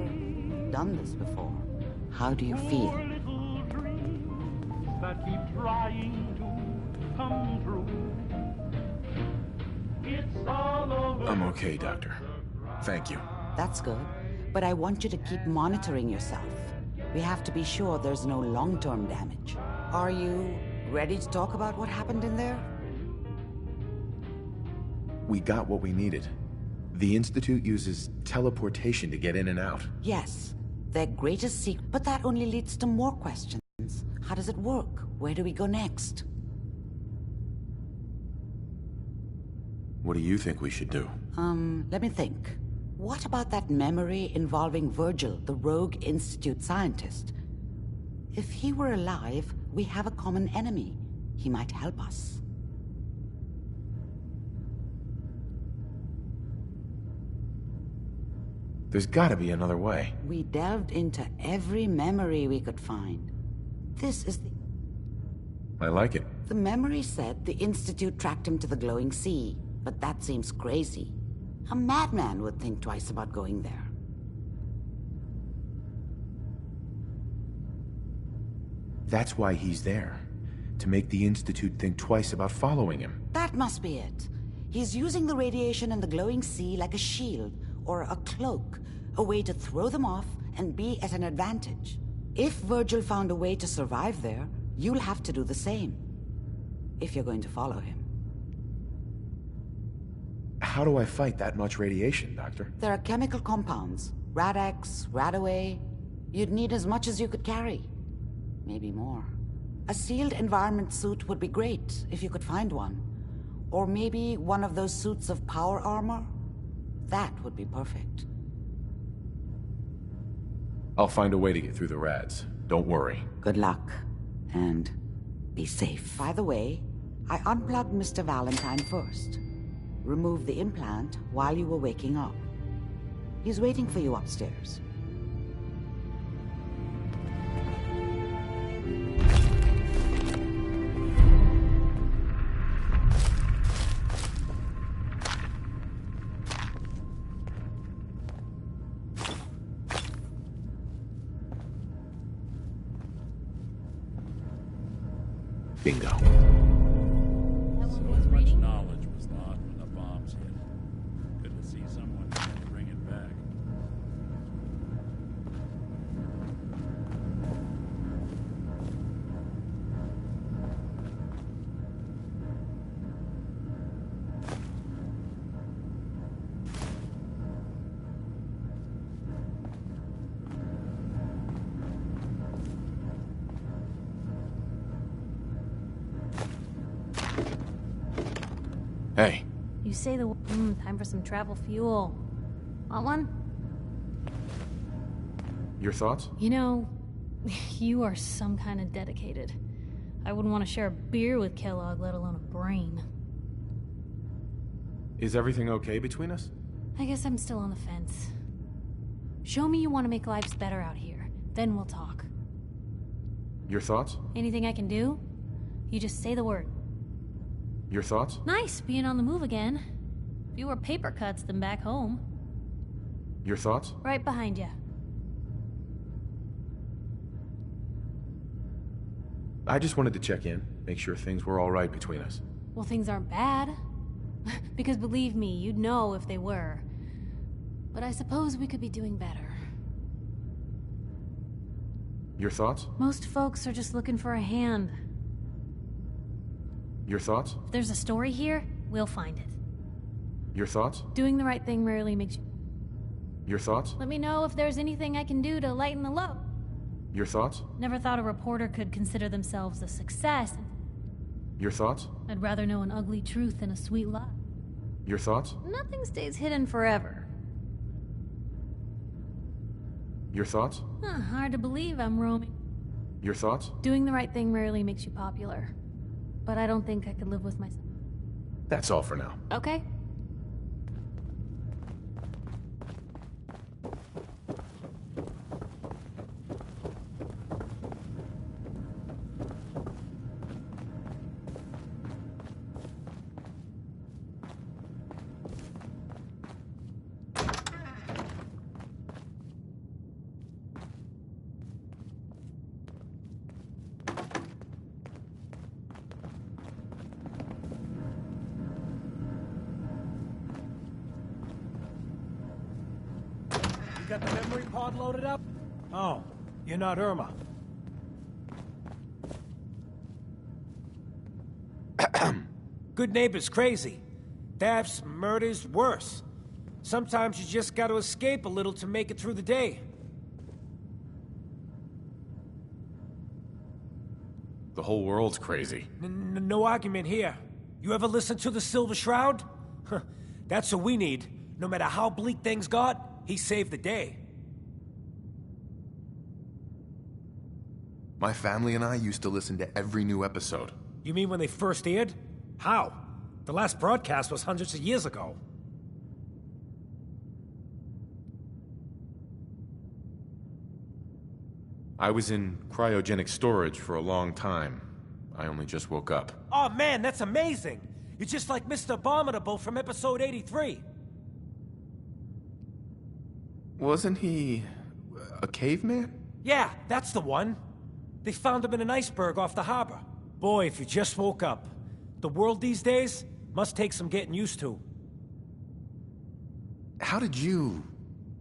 done this before. How do you feel? That keep trying to come true. It's all over. I'm okay, Doctor. Thank you. That's good. But I want you to keep monitoring yourself. We have to be sure there's no long-term damage. Are you ready to talk about what happened in there? We got what we needed. The Institute uses teleportation to get in and out. Yes. Their greatest secret, but that only leads to more questions. How does it work? Where do we go next? What do you think we should do? Let me think. What about that memory involving Virgil, the rogue Institute scientist? If he were alive, we have a common enemy. He might help us. There's gotta be another way. We delved into every memory we could find. This is the... I like it. The memory said the Institute tracked him to the glowing sea, but that seems crazy. A madman would think twice about going there. That's why he's there. To make the Institute think twice about following him. That must be it. He's using the radiation in the glowing sea like a shield, or a cloak, a way to throw them off and be at an advantage. If Virgil found a way to survive there, you'll have to do the same. If you're going to follow him. How do I fight that much radiation, Doctor? There are chemical compounds. Rad-X, Radaway. You'd need as much as you could carry. maybe more. A sealed environment suit would be great if you could find one. Or maybe one of those suits of power armor? That would be perfect. I'll find a way to get through the rads. Don't worry. Good luck. And be safe. By the way, I unplugged Mr. Valentine first. Removed the implant while you were waking up. He's waiting for you upstairs. Bingo. So much knowledge was lost when the bombs hit. Good to see someone trying to bring it back. Hey. You say the time for some travel fuel. Want one? Your thoughts? You know, you are some kind of dedicated. I wouldn't want to share a beer with Kellogg, let alone a brain. Is everything okay between us? I guess I'm still on the fence. Show me you want to make lives better out here. Then we'll talk. Your thoughts? Anything I can do? You just say the word. Your thoughts? Nice, being on the move again. Fewer paper cuts than back home. Your thoughts? Right behind you. I just wanted to check in, make sure things were all right between us. Well, things aren't bad. Because believe me, you'd know if they were. But I suppose we could be doing better. Your thoughts? Most folks are just looking for a hand. Your thoughts? If there's a story here, we'll find it. Your thoughts? Doing the right thing rarely makes you... Your thoughts? Let me know if there's anything I can do to lighten the load. Your thoughts? Never thought a reporter could consider themselves a success. Your thoughts? I'd rather know an ugly truth than a sweet lie. Your thoughts? Nothing stays hidden forever. Your thoughts? Hard to believe I'm roaming. Your thoughts? Doing the right thing rarely makes you popular. But I don't think I could live with myself. That's all for now. Okay. Got the memory pod loaded up? Oh, you're not Irma. Good neighbor's crazy. Thefts, murders, worse. Sometimes you just gotta escape a little to make it through the day. The whole world's crazy. No argument here. You ever listen to the Silver Shroud? That's what we need. No matter how bleak things got, he saved the day. My family and I used to listen to every new episode. You mean when they first aired? How? The last broadcast was hundreds of years ago. I was in cryogenic storage for a long time. I only just woke up. Oh man, that's amazing! You're just like Mr. Abominable from episode 83. Wasn't he a caveman? Yeah, that's the one. They found him in an iceberg off the harbor. Boy, if you just woke up. The world these days must take some getting used to. How did you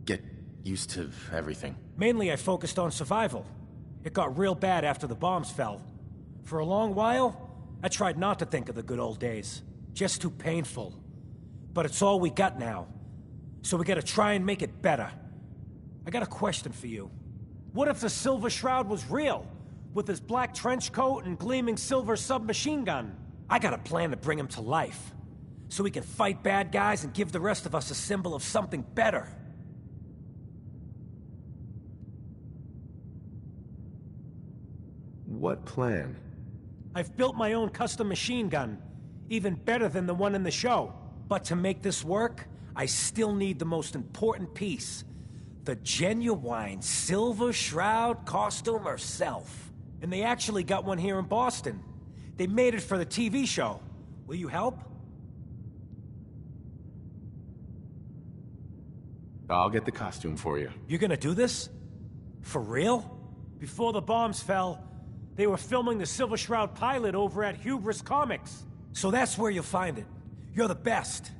get used to everything? Mainly I focused on survival. It got real bad after the bombs fell. For a long while, I tried not to think of the good old days. Just too painful. But it's all we got now. So we gotta try and make it better. I got a question for you. What if the Silver Shroud was real? with his black trench coat and gleaming silver submachine gun. I got a plan to bring him to life, so he can fight bad guys and give the rest of us a symbol of something better. What plan? I've built my own custom machine gun, even better than the one in the show. But to make this work, I still need the most important piece. The genuine Silver Shroud costume herself. And they actually got one here in Boston. They made it for the TV show. Will you help? I'll get the costume for you. You're gonna do this? For real? Before the bombs fell, they were filming the Silver Shroud pilot over at Hubris Comics. So that's where you'll find it. You're the best.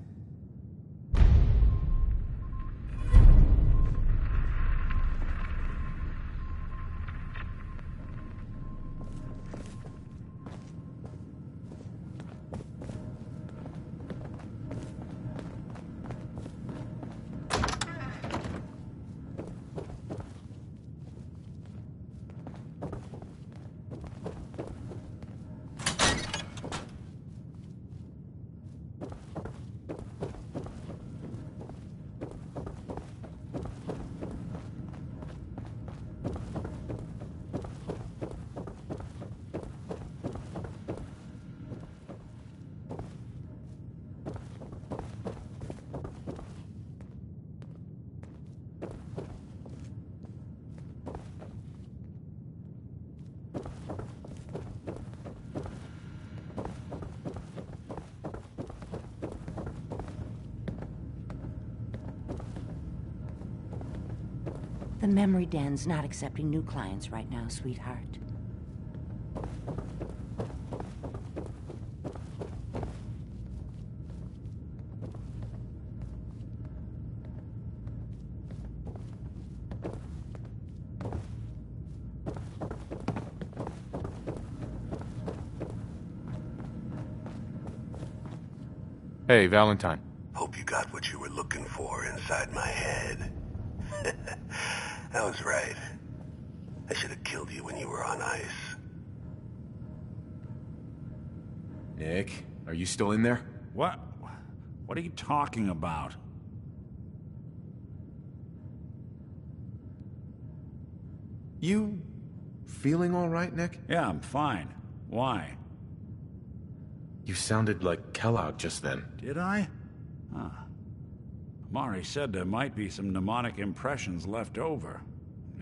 The memory den's not accepting new clients right now, sweetheart. Hey, Valentine. Hope you got what you were looking for inside my head. I was right. I should have killed you when you were on ice. Nick, are you still in there? What? What are you talking about? You feeling all right, Nick? Yeah, I'm fine. Why? You sounded like Kellogg just then. Did I? Huh. Mari said there might be some mnemonic impressions left over.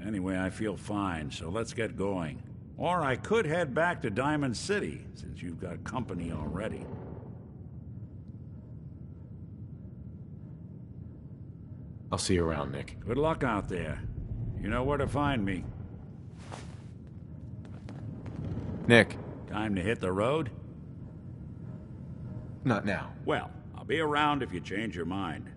Anyway, I feel fine, so let's get going. Or I could head back to Diamond City, since you've got company already. I'll see you around, Nick. Good luck out there. You know where to find me. Nick. Time to hit the road? Not now. Well, I'll be around if you change your mind.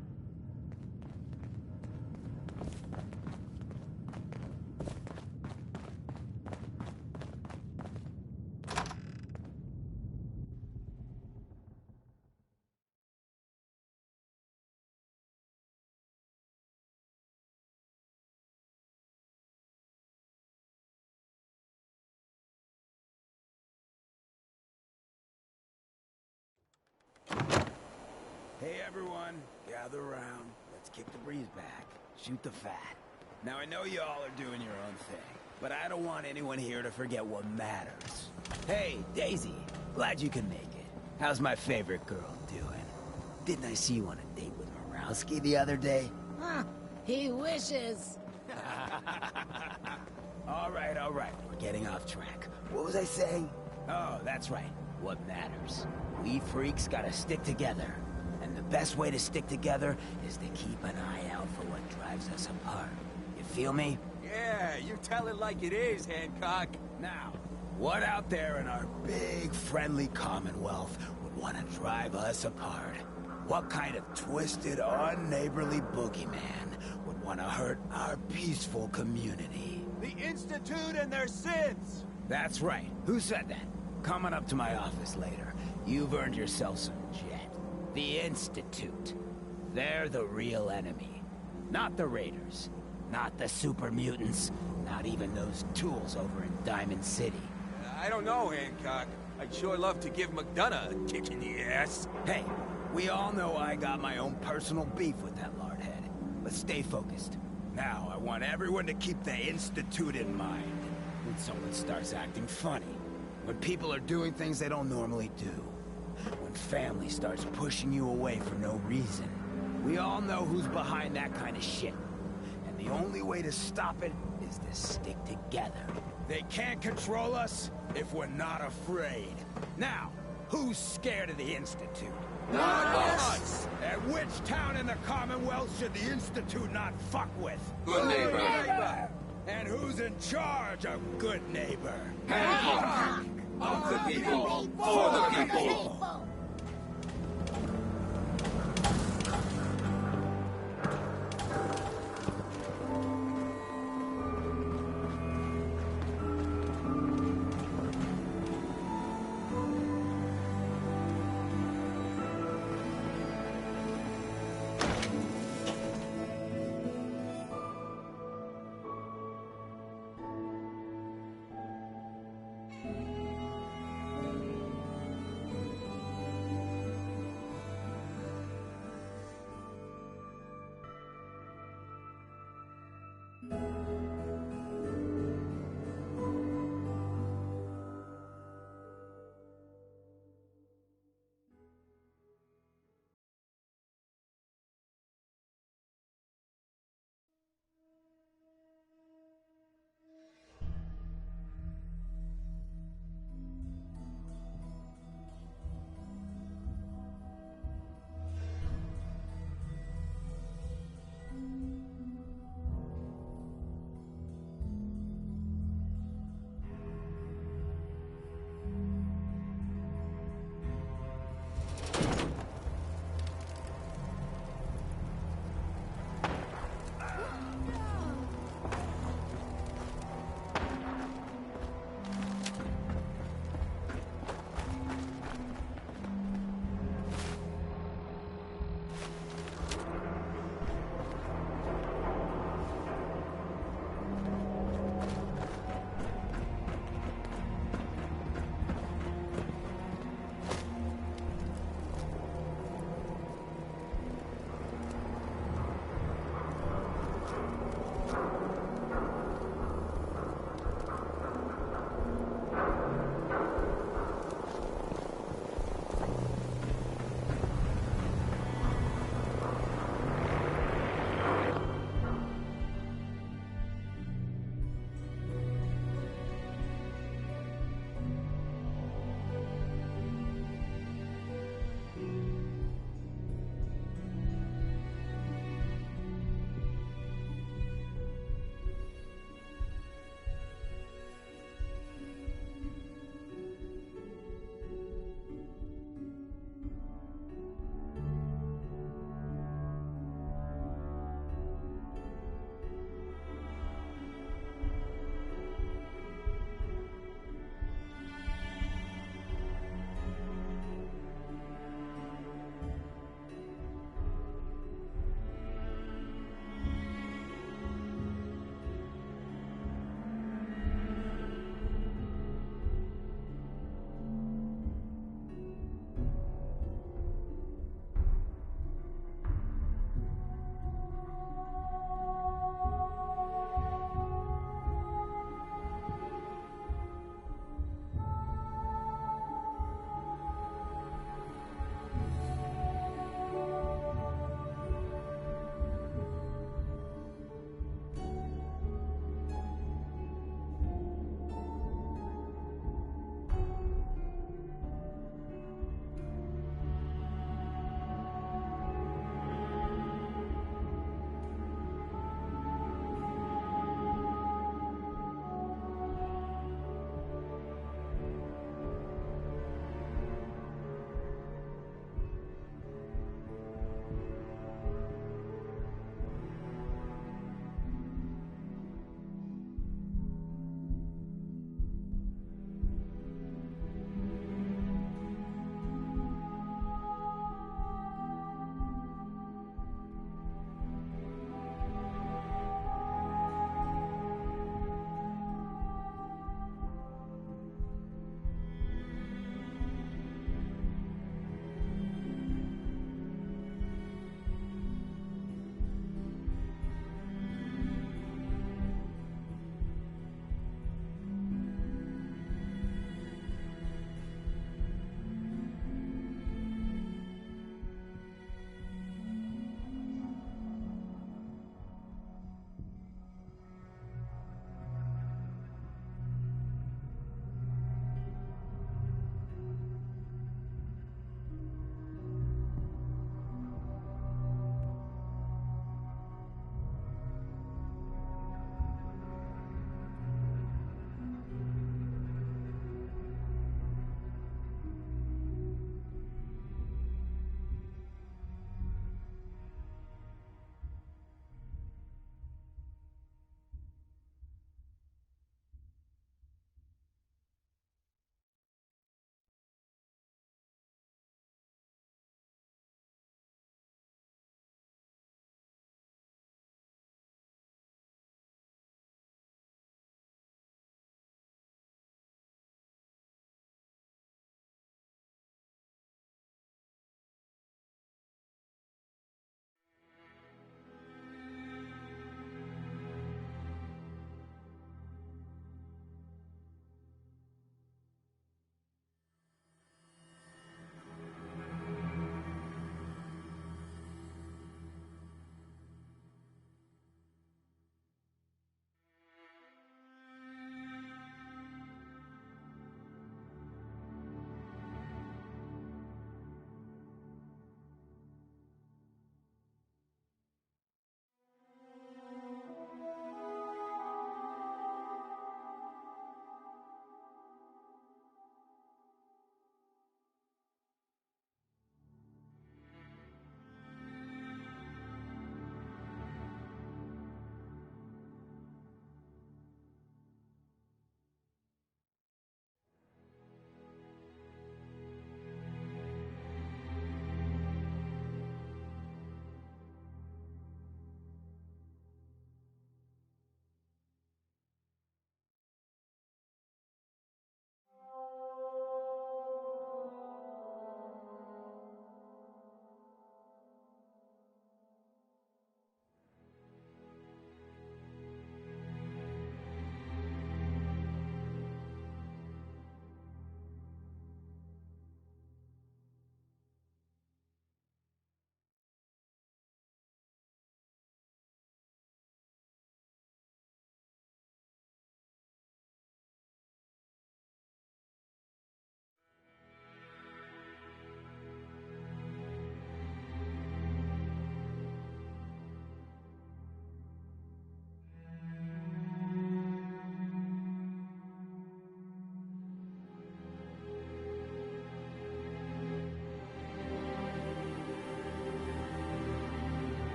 Hey everyone, gather around. Let's kick the breeze back. Shoot the fat. Now I know you all are doing your own thing, but I don't want anyone here to forget what matters. Hey, Daisy, glad you can make it. How's my favorite girl doing? Didn't I see you on a date with Morowski the other day? Huh, he wishes. All right, we're getting off track. What was I saying? Oh, that's right, what matters. We freaks gotta stick together. And the best way to stick together is to keep an eye out for what drives us apart. You feel me? Yeah, you tell it like it is, Hancock. Now, what out there in our big, friendly Commonwealth would want to drive us apart? What kind of twisted, unneighborly boogeyman would want to hurt our peaceful community? The Institute and their sins! That's right. Who said that? Coming up to my office later. You've earned yourself some jet. The Institute. They're the real enemy. Not the Raiders. Not the super mutants. Not even those tools over in Diamond City. I don't know, Hancock. I'd sure love to give McDonough a kick in the ass. Hey, we all know I got my own personal beef with that lardhead. But stay focused. Now, I want everyone to keep the Institute in mind. When someone starts acting funny. When people are doing things they don't normally do. When family starts pushing you away for no reason. We all know who's behind that kind of shit. And the only way to stop it is to stick together. They can't control us if we're not afraid. Now, who's scared of the Institute? Not us! At which town in the Commonwealth should the Institute not fuck with? Good neighbor. And who's in charge of good neighbor? Hancock! Of the people, for the people!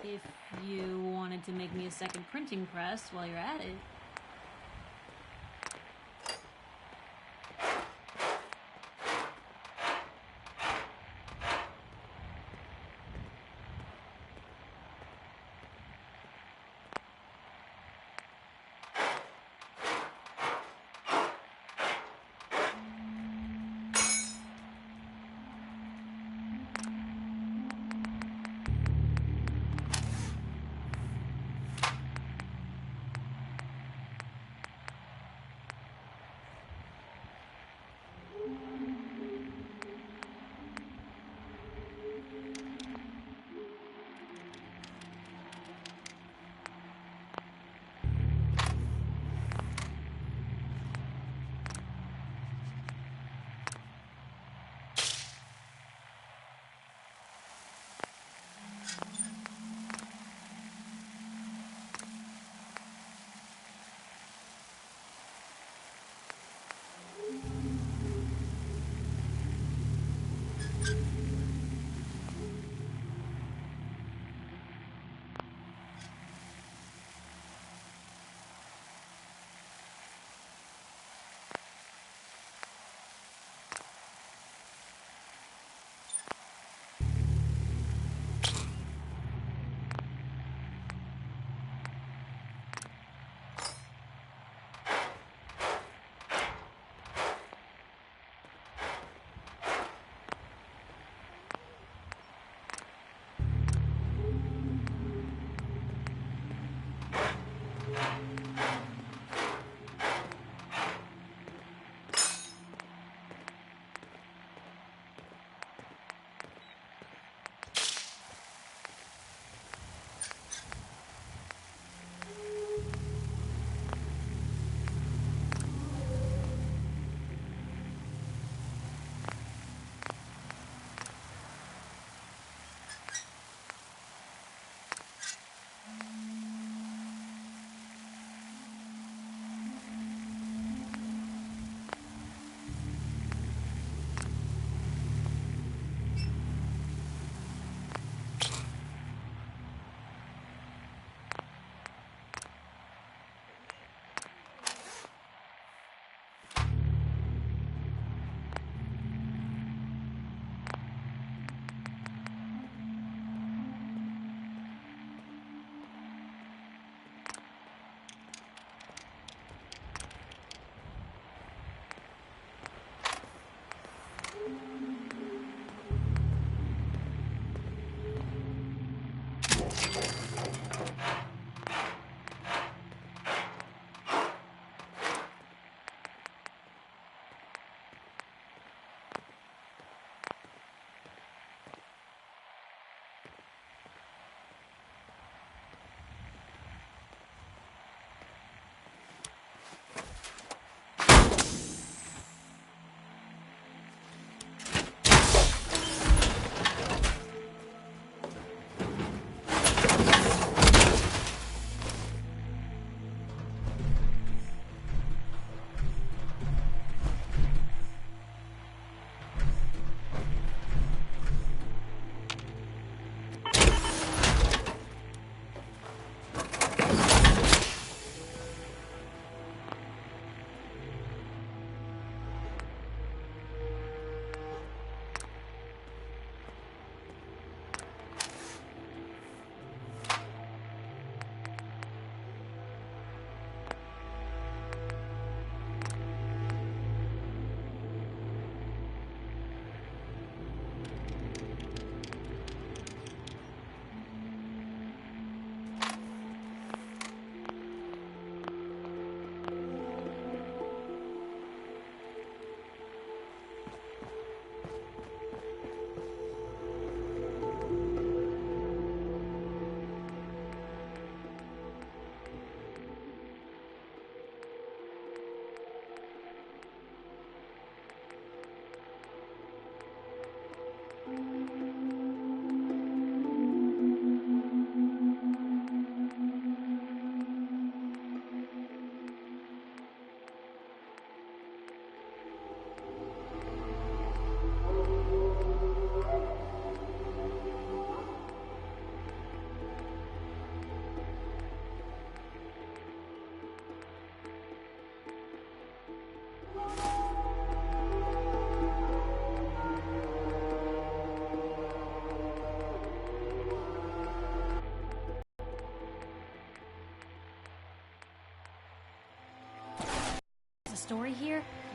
If you wanted to make me a second printing press while you're at it.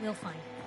We'll find it.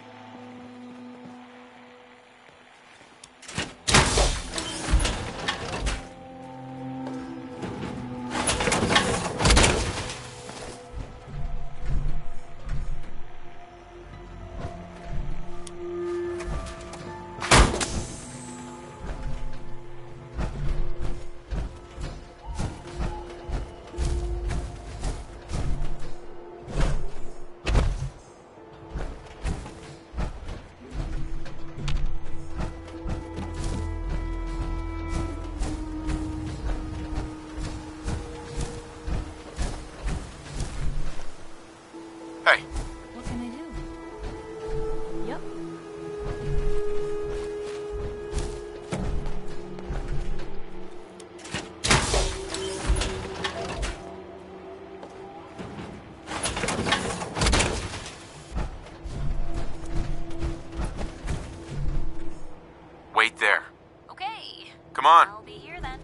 What can I do? Yep. Wait there. Okay. Come on. I'll be here then.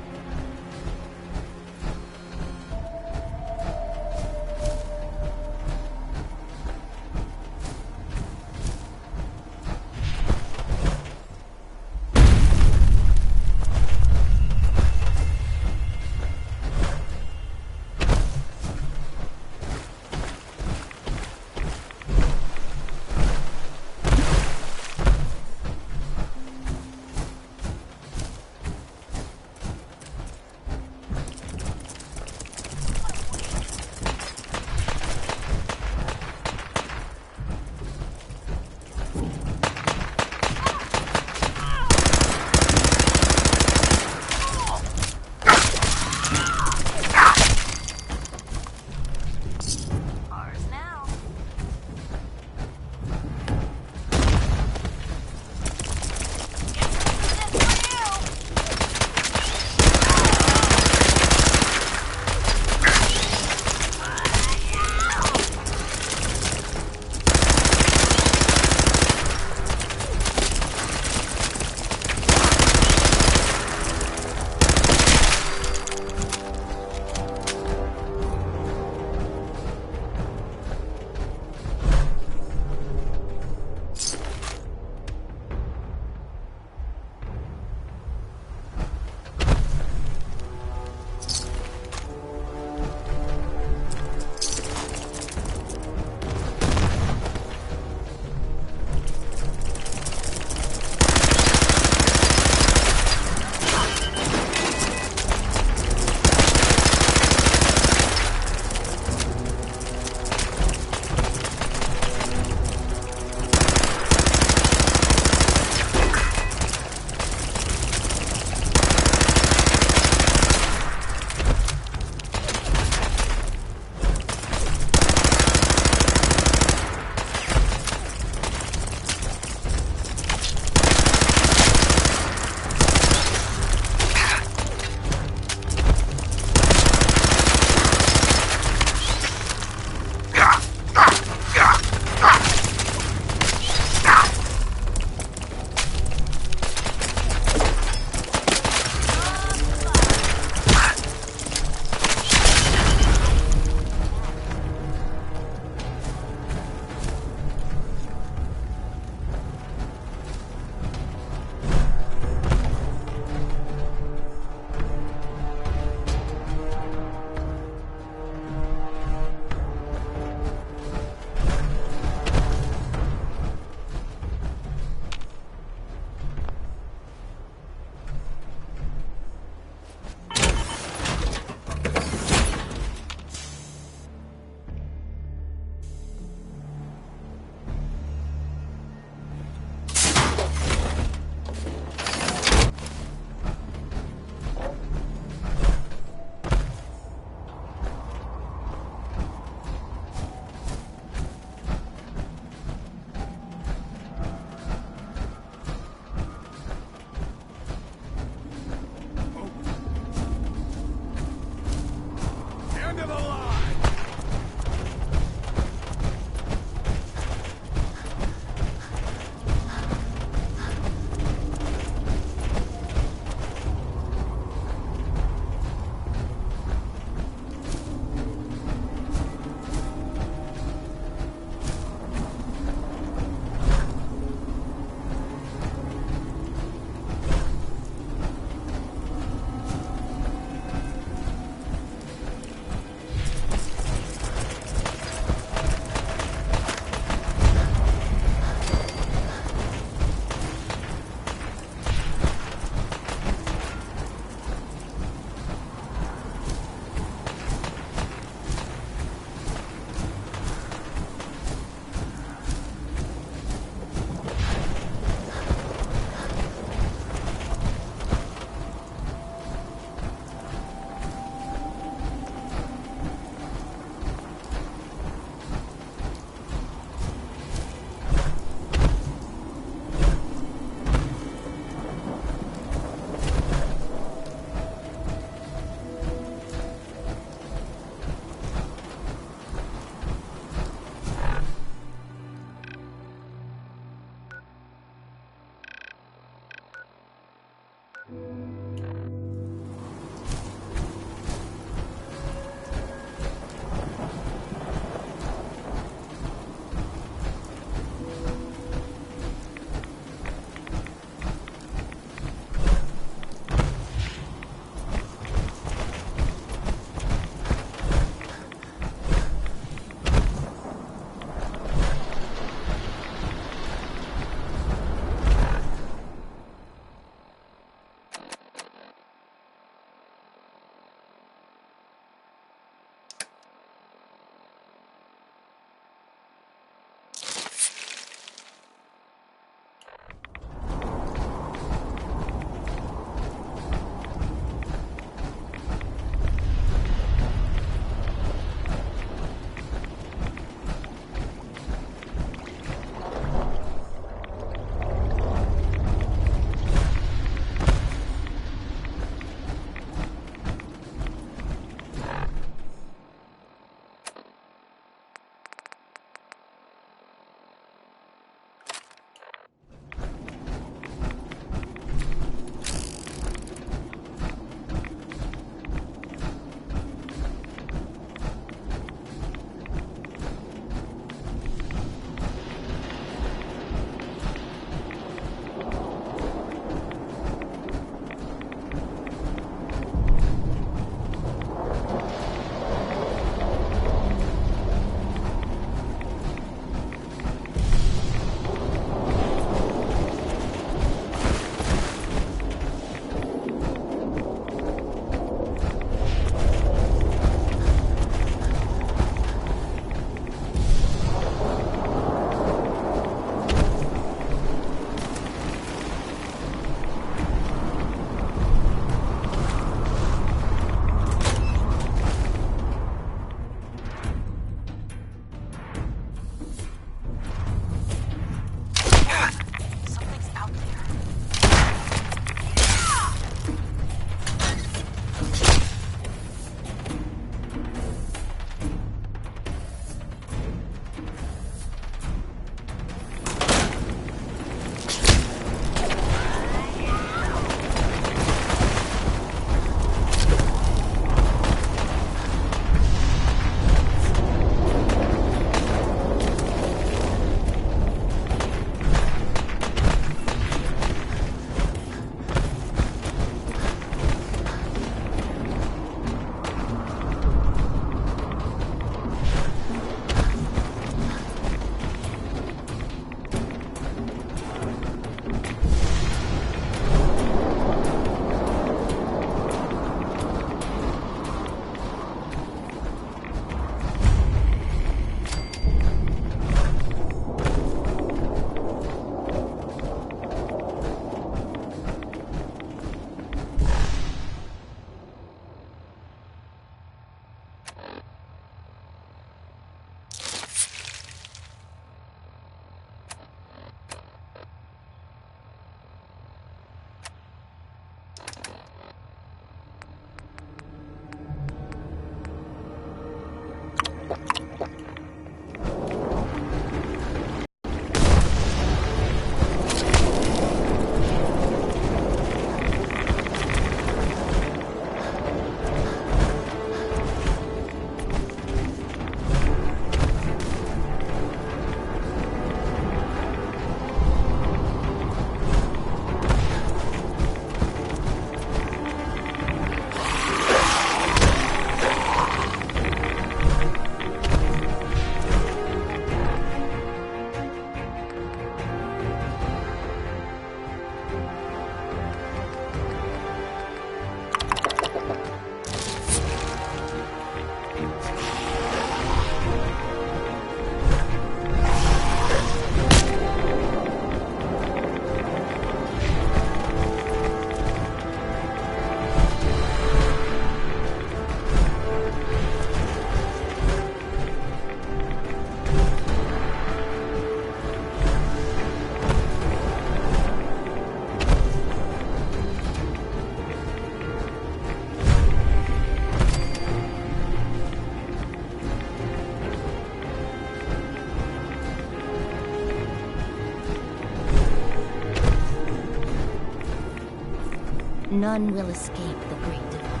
None will escape the great divide.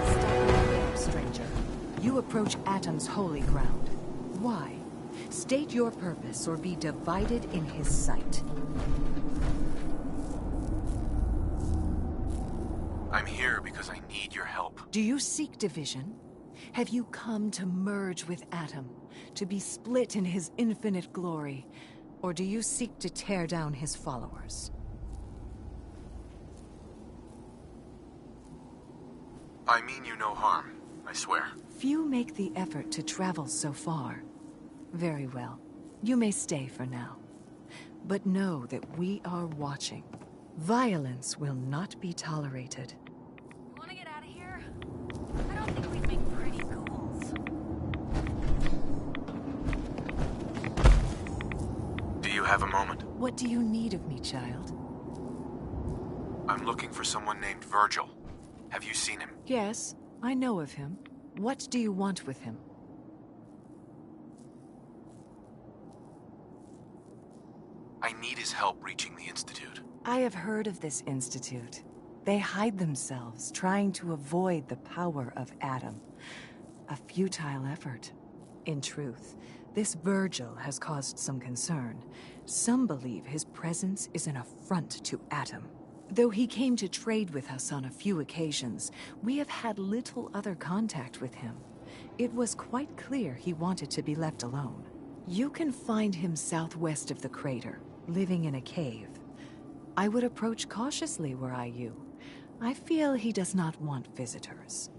Step right up, stranger. You approach Atom's holy ground. Why? State your purpose or be divided in his sight. I'm here because I need your help. Do you seek division? Have you come to merge with Atom, to be split in his infinite glory? Or do you seek to tear down his followers? I mean you no harm, I swear. Few make the effort to travel so far. Very well. You may stay for now. But know that we are watching. Violence will not be tolerated. Want to get out of here? I don't think we'd make pretty ghouls. Do you have a moment? What do you need of me, child? I'm looking for someone named Virgil. Have you seen him? Yes, I know of him. What do you want with him? I need his help reaching the Institute. I have heard of this Institute. They hide themselves, trying to avoid the power of Atom. A futile effort. In truth, this Virgil has caused some concern. Some believe his presence is an affront to Atom. Though he came to trade with us on a few occasions, we have had little other contact with him. It was quite clear he wanted to be left alone. You can find him southwest of the crater, living in a cave. I would approach cautiously were I you. I feel he does not want visitors.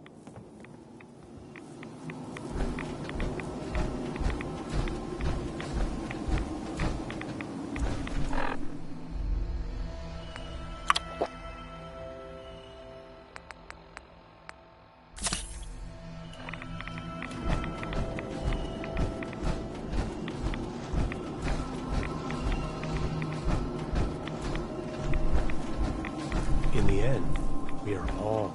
In the end, we are all